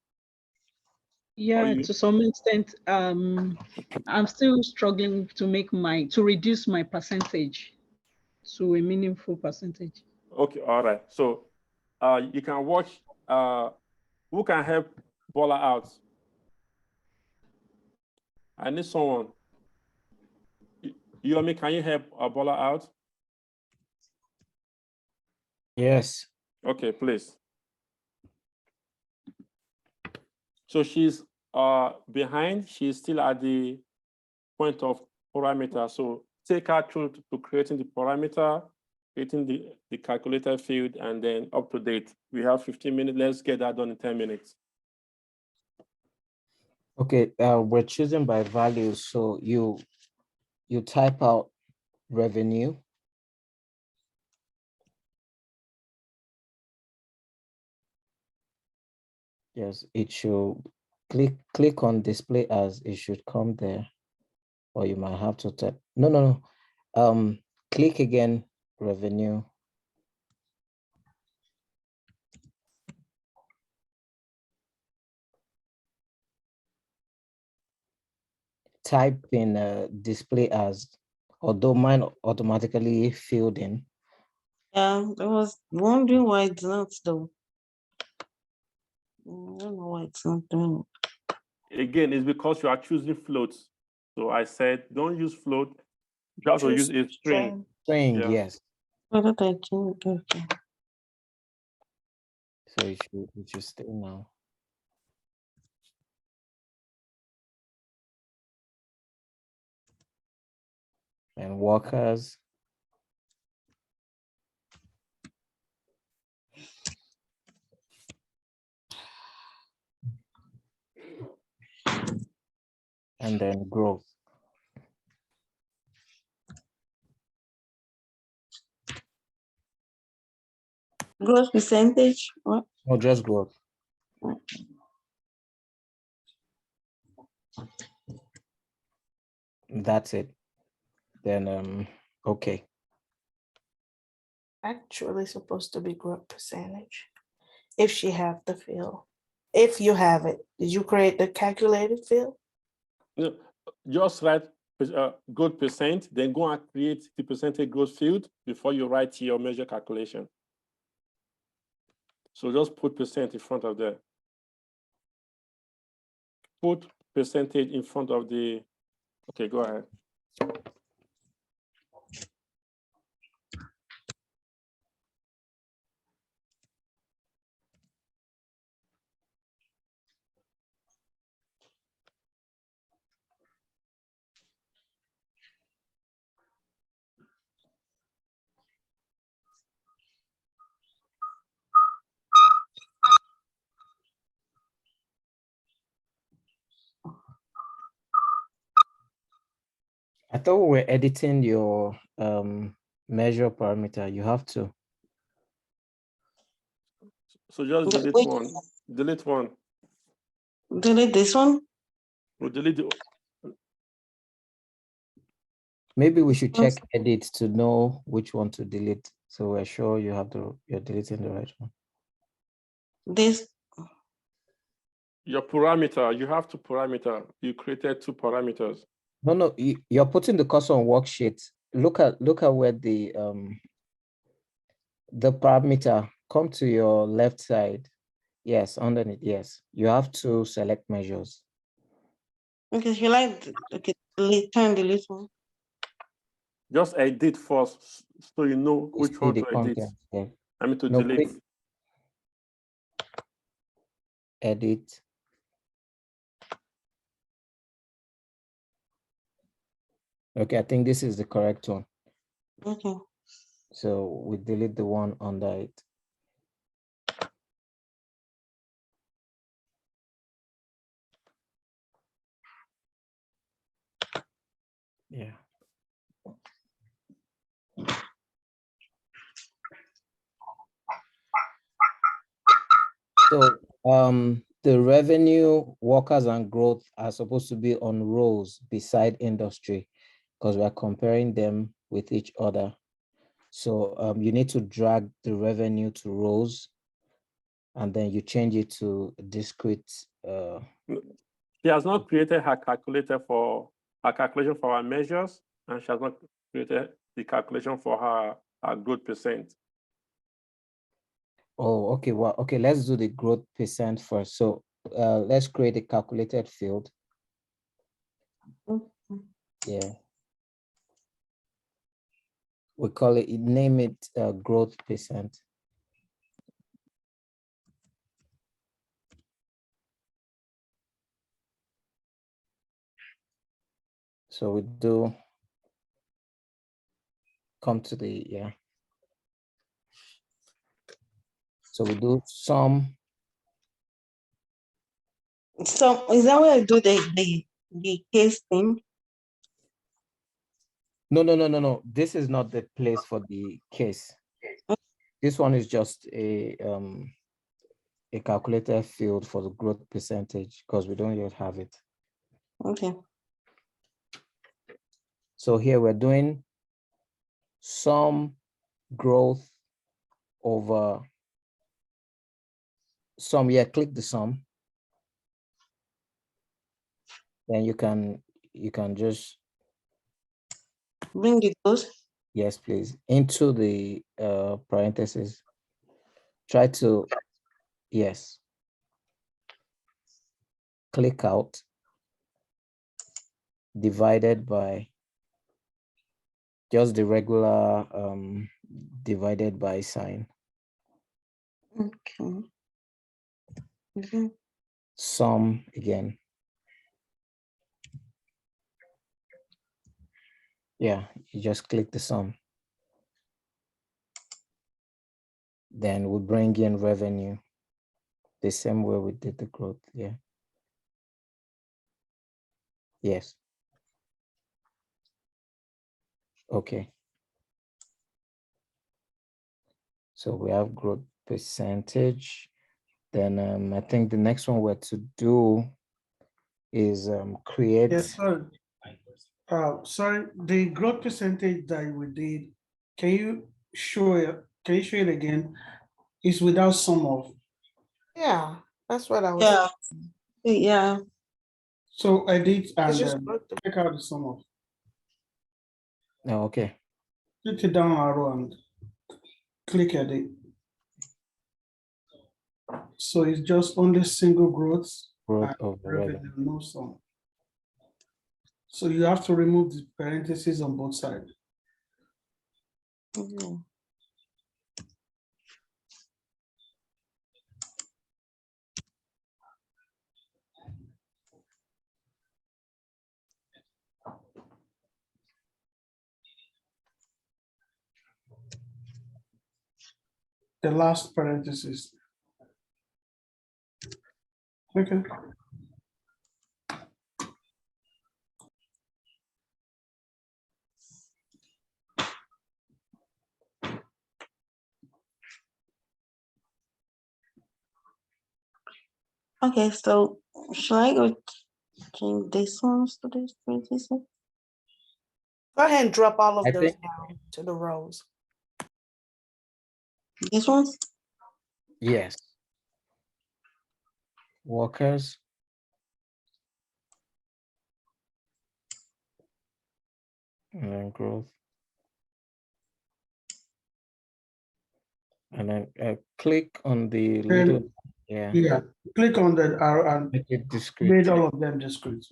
Yeah, to some extent, I'm still struggling to reduce my percentage to a meaningful percentage. Okay, all right. So you can watch, who can help Bola out? I need someone. Yomi, can you help Bola out? Yes. Okay, please. So she's behind, she's still at the point of parameter. So take her through to creating the parameter, creating the calculator field, and then up to date. We have 15 minutes. Let's get that done in 10 minutes. Okay, we're choosing by value. So you type out revenue. Yes, it should click on display as, it should come there, or you might have to type. No. Click again, revenue. Type in display as, although mine automatically filled in. Yeah, I was wondering why it's not though. I don't know why it's not doing it. Again, it's because you are choosing floats. So I said, don't use float. You have to use a string. String, yes. What did I do? Okay. So it should stay now. And workers. And then growth. Growth percentage? What? No, just growth. That's it. Then okay. Actually supposed to be growth percentage. If she have the field. If you have it, did you create the calculated field? No, just write growth percent, then go and create the percentage growth field before you write your measure calculation. So just put percent in front of there. Put percentage in front of the, okay, go ahead. I thought we were editing your measure parameter. You have to. So just delete Wait. one. Delete one. Delete this one? We'll delete the. Maybe we should check edit to know which one to delete. So we're sure you have you're deleting the right one. This. Your parameter, you have two parameters. You created two parameters. No, you're putting the cursor on worksheet. Look at where the parameter, come to your left side. Yes, underneath, yes. You have to select measures. Okay, you like, okay, delete, try and delete one. Just edit first so you know which one to edit. Yeah. I mean to delete. Edit. Okay, I think this is the correct one. Okay. So we delete the one under it. Yeah. So the revenue, workers, and growth are supposed to be on rows beside industry because we are comparing them with each other. So you need to drag the revenue to rows and then you change it to discrete. She has not created her calculator for her calculation for our measures, and she has not created the calculation for her growth percent. Oh, okay. Well, okay, let's do the growth percent first. So let's create a calculated field. Yeah. We call it, name it growth percent. So we do come to the, yeah. So we do sum. So is that where I do the case thing? No. This is not the place for the case. This one is just a calculated field for the growth percentage because we don't yet have it. Okay. So here we're doing sum growth over sum. Yeah, click the sum. Then you can just bring it close. Yes, please, into the parentheses. Try to, yes. Click out, divided by just the regular divided by sign. Okay. Sum again. Yeah, you just click the sum. Then we bring in revenue the same way we did the growth. Yeah. Yes. Okay. So we have growth percentage. Then I think the next one we're to do is create. Yes, sorry. Sorry, the growth percentage that we did, can you show it? Can you show it again? It's without sum of. Yeah, that's what I was. Yeah. Yeah. So edit and just check out the sum of. Oh, okay. Click the down arrow and click edit. So it's just only single growth. Growth of revenue, no sum. So you have to remove the parentheses on both sides. The last parenthesis. Okay. Okay, so should I go change this one to this? Go ahead and drop all of I those think, down to the rows. This one's yes. Workers. And then growth. And then click on the little, yeah. Yeah, click on the arrow and Make it discrete. made all of them discrete.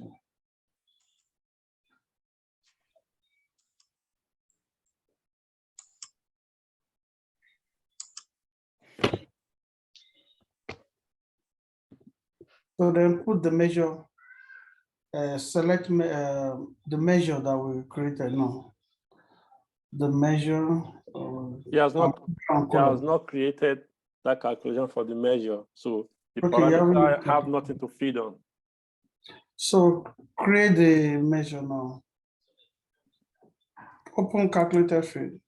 So then put the measure, select the measure that we created now. The measure. He has not created that calculation for the measure. So the parameter have nothing to feed on. So create the measure now. Open calculator field.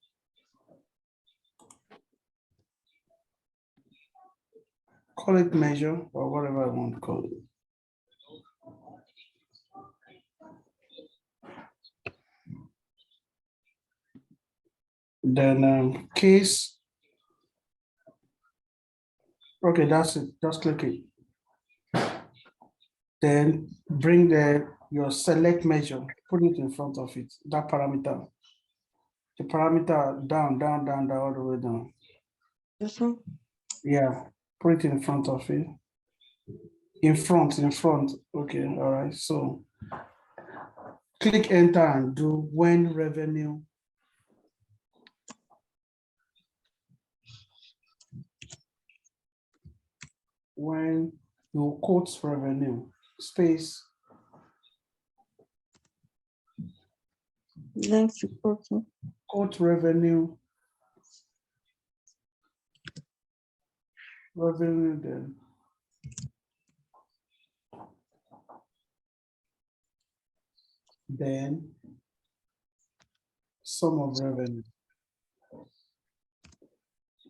Call it measure or whatever I want to call it. Then case. Okay, that's it. Just click it. Then bring your select measure, put it in front of it, that parameter. The parameter down, all the way down. this one. Yeah, put it in front of it. In front. Okay, all right. So click enter and do when revenue. When you quote revenue, space. Let's Quote revenue. Revenue then. Then sum of revenue.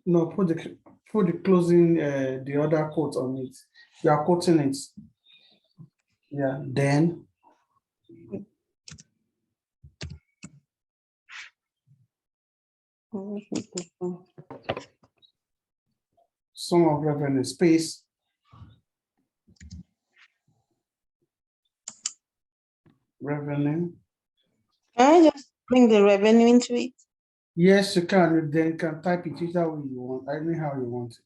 No, put the closing the other quote on it. You are quoting it. Yeah, then sum of revenue space. Revenue. Can I just bring the revenue into it? Yes, you can. You then can type it either way you want, anyhow you want it.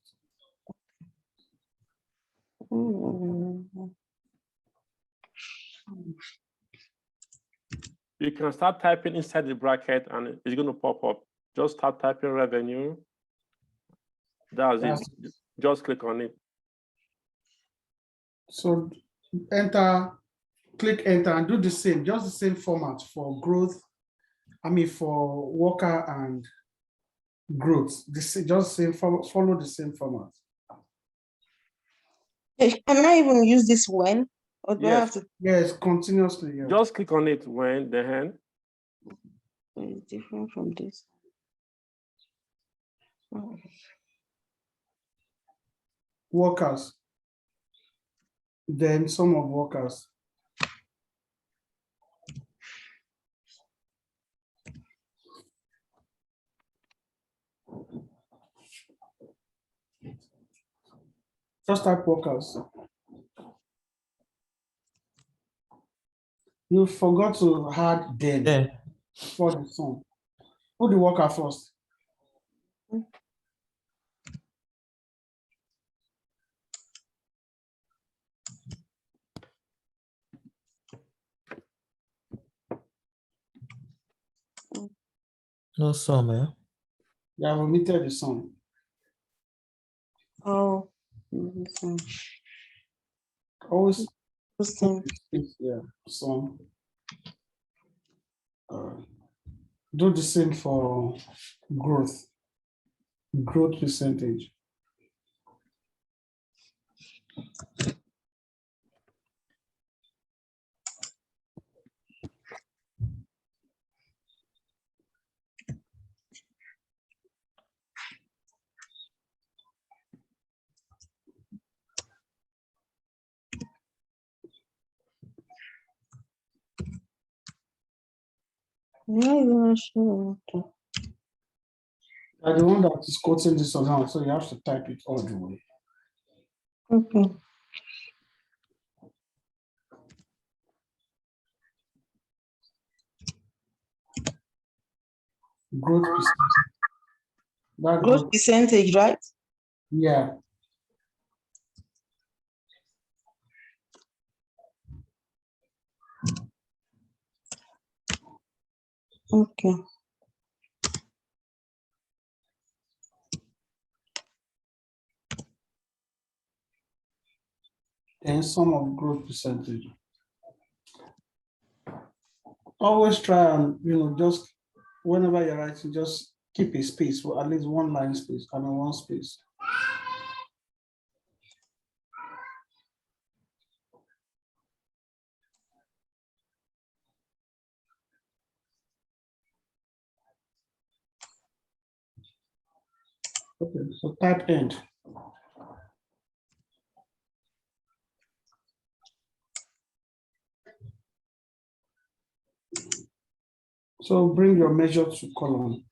You can start typing inside the bracket and it's going to pop up. Just start typing revenue. That's it. Just click on it. So enter, click enter and do the same, just the same format for growth. I mean for worker and growth. Just same follow the same format. Can I even use this when? Or do I have to? Yes, continuously. Yeah. Just click on it when the hand. It's different from this. Workers. Then sum of workers. Just type workers. You forgot to add then for the sum. Put the worker first. No sum, eh? You have omitted the sum. Oh, Always sum. Yeah, sum. Do the same for growth. Growth percentage. sure. The one that is quoting this amount, so you have to type it all the way. Okay. Growth percentage. That Growth percentage, right? Yeah. Okay. Then sum of growth percentage. Always try and, just whenever you're writing, just keep a space for at least one line space and one space. Okay, so type end. So bring your measure to column.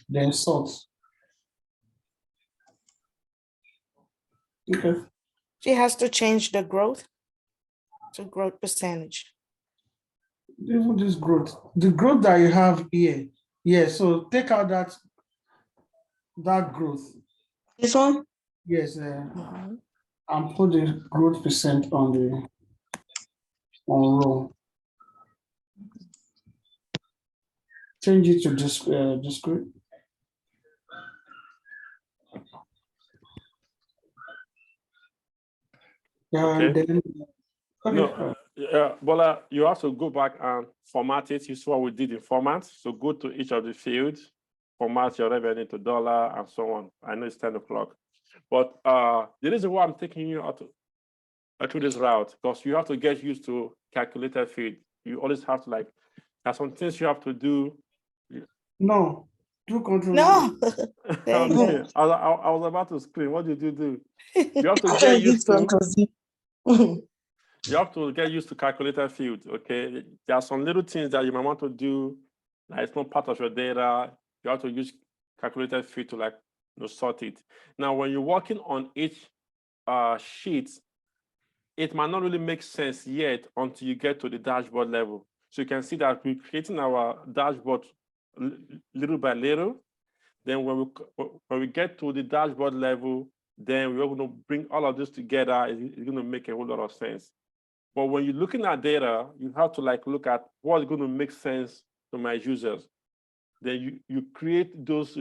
Then sort. Okay. She has to change the growth to growth percentage. Even this growth, the growth that you have here, yeah. So take out that growth. This one? Yes. And put the growth percent on row. Change it to discrete. Okay. Then, no, Bola, you have to go back and format it. You see what we did in format. So go to each of the fields, format your revenue to dollar and so on. I know it's 10 o'clock. But the reason why I'm taking you out through this route, because you have to get used to calculated field. You always have to there's some things you have to do. No, do control. No. Okay. I was about to scream. What did you do? You have to get used to. You have to get used to calculated field. Okay. There are some little things that you might want to do. It's not part of your data. You have to use calculated field to sort it. Now, when you're working on each sheet, it might not really make sense yet until you get to the dashboard level. So you can see that we're creating our dashboard little by little. Then when we get to the dashboard level, then we're going to bring all of this together. It's going to make a whole lot of sense. But when you're looking at data, you have to look at what's going to make sense to my users. Then you create those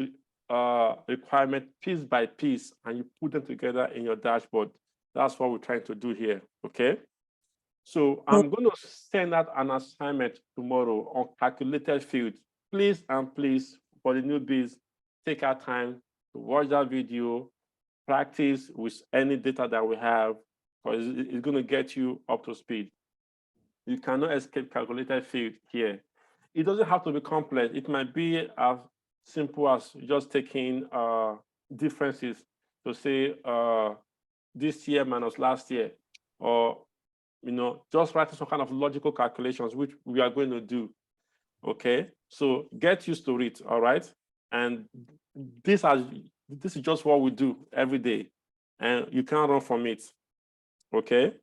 requirements piece by piece, and you put them together in your dashboard. That's what we're trying to do here, okay? So I'm going to send out an assignment tomorrow on calculated fields. Please and please, for the newbies, take our time to watch that video, practice with any data that we have, because it's going to get you up to speed. You cannot escape calculated field here. It doesn't have to be complex. It might be as simple as just taking differences to say this year minus last year, or just writing some kind of logical calculations, which we are going to do. Okay, so get used to it. All right, and this is just what we do every day, and you can't run from it. Okay,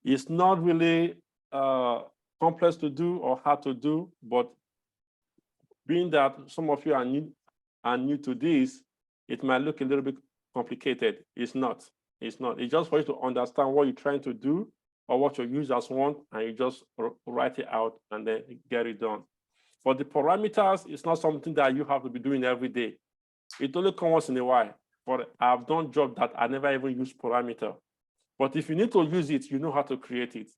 it's not really complex to do or hard to do, but being that some of you are new to this, it might look a little bit complicated. It's not. It's not. It's just for you to understand what you're trying to do or what your users want, and you just write it out and then get it done. For the parameters, it's not something that you have to be doing every day. It only comes once in a while. But I've done jobs that I never even use parameter. But if you need to use it, you know how to create it.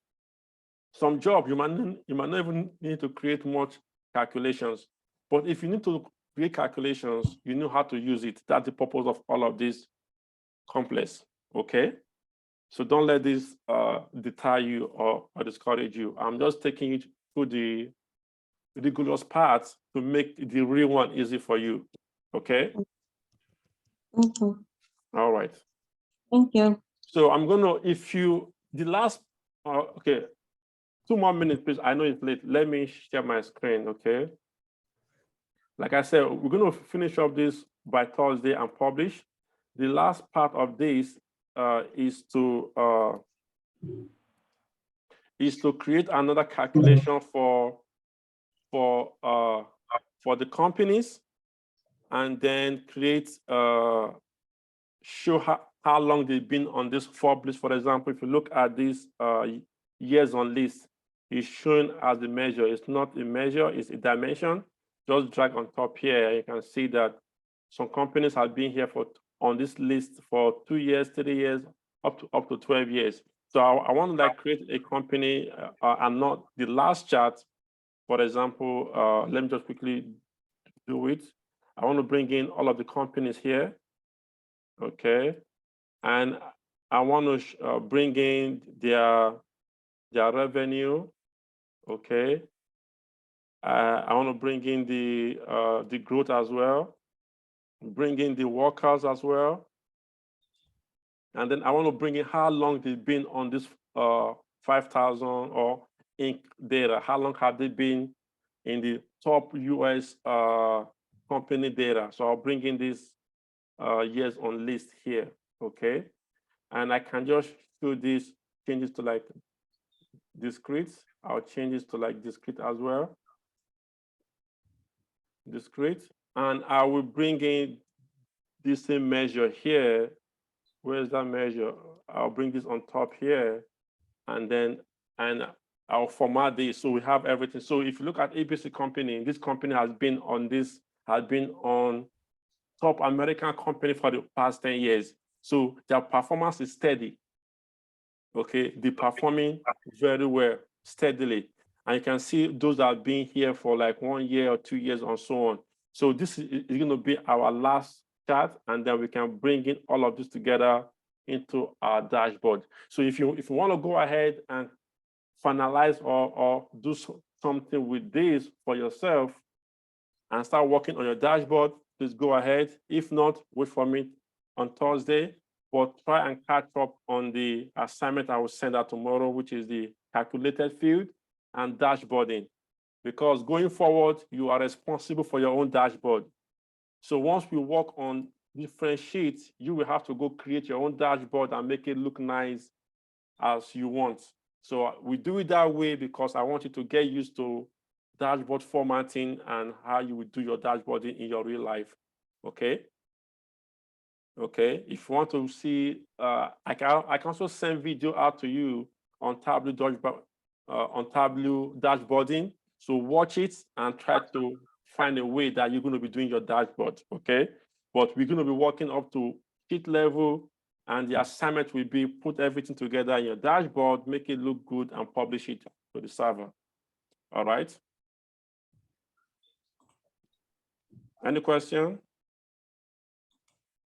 Some job, you might not even need to create much calculations. But if you need to create calculations, you know how to use it. That's the purpose of all of this complex, okay? So don't let this deter you or discourage you. I'm just taking you through the rigorous parts to make the real one easy for you, okay? Mm-hmm. All right. Thank you. So I'm gonna, the last, okay, 2 more minutes, please. I know it's late. Let me share my screen, okay? Like I said, we're gonna finish up this by Thursday and publish. The last part of this is to create another calculation for the companies, and then create show how long they've been on this Forbes list. For example, if you look at this years on list, it's shown as a measure. It's not a measure, it's a dimension. Just drag on top here, you can see that some companies have been here on this list for 2 years, 3 years, up to 12 years. So I want to like create a company and not the last chart. For example, let me just quickly do it. I want to bring in all of the companies here, okay? And I want to bring in their revenue, okay? I want to bring in the growth as well, bring in the workers as well. And then I want to bring in how long they've been on this 5,000 or Inc. data. How long have they been in the top US company data? So I'll bring in this years on list here, okay? And I can just show these changes to like discrete. I'll change this to like discrete as well. Discrete. And I will bring in this same measure here. Where's that measure? I'll bring this on top here, and I'll format this so we have everything. So if you look at ABC company, this company has been on top American company for the past 10 years. So their performance is steady. Okay, they're performing very well, steadily. And you can see those that have been here for like 1 year or 2 years and so on. So this is going to be our last chart, and then we can bring in all of this together into our dashboard. So if you want to go ahead and finalize or do something with this for yourself and start working on your dashboard, please go ahead. If not, wait for me on Thursday, but try and catch up on the assignment I will send out tomorrow, which is the calculated field and dashboarding. Because going forward, you are responsible for your own dashboard. So once we work on different sheets, you will have to go create your own dashboard and make it look nice as you want. So we do it that way because I want you to get used to dashboard formatting and how you would do your dashboarding in your real life, okay? Okay, if you want to see, I can also send video out to you on Tableau dashboarding. So watch it and try to find a way that you're going to be doing your dashboard, okay? But we're going to be working up to sheet level, and the assignment will be put everything together in your dashboard, make it look good, and publish it to the server. All right? Any question?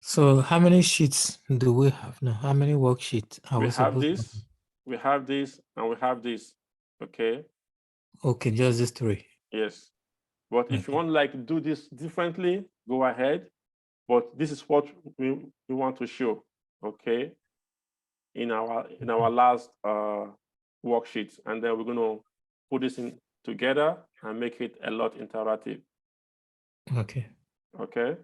So how many sheets do we have now? How many worksheets are we have supposed this, to? we have this, and we have this, okay? Okay, just these 3. Yes. But if you want to like do this differently, go ahead. But this is what we want to show, okay? In our last worksheet, and then we're going to put this in together and make it a lot interactive. Okay. Okay.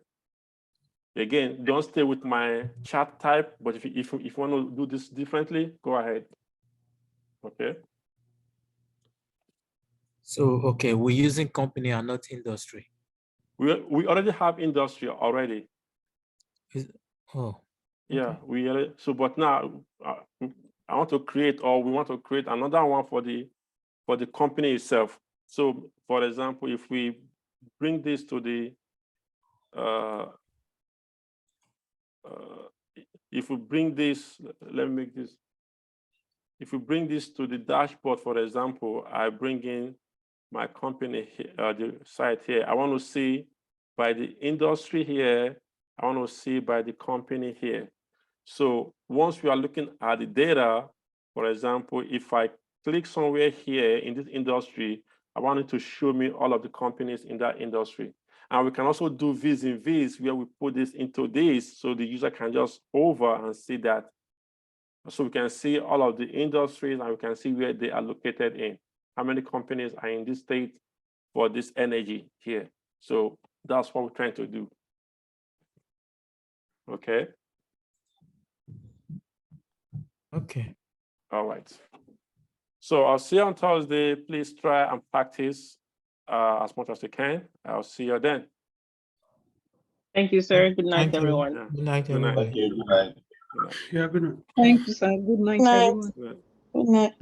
Again, don't stay with my chart type, but if you want to do this differently, go ahead. Okay. So, okay, we're using company and not industry. We already have industry already. Oh. Yeah, okay. But now I want to create, or we want to create another one for the company itself. So, for example, if we bring this to the if we bring this, let me make this. If we bring this to the dashboard, for example, I bring in my company, the site here. I want to see by the industry here. I want to see by the company here. So once we are looking at the data, for example, if I click somewhere here in this industry, I want it to show me all of the companies in that industry. And we can also do vis in vis where we put this into this so the user can just hover and see that. So we can see all of the industries and we can see where they are located in. How many companies are in this state for this energy here. So that's what we're trying to do. Okay. Okay. All right. So I'll see you on Thursday. Please try and practice as much as you can. I'll see you then. Thank you, sir. Good night, Thank you. everyone. Yeah. Good night, Good night. everybody. Good night. Good night. Yeah, good night. Thank you, sir. Good night, Night. everyone. Good night. Good night.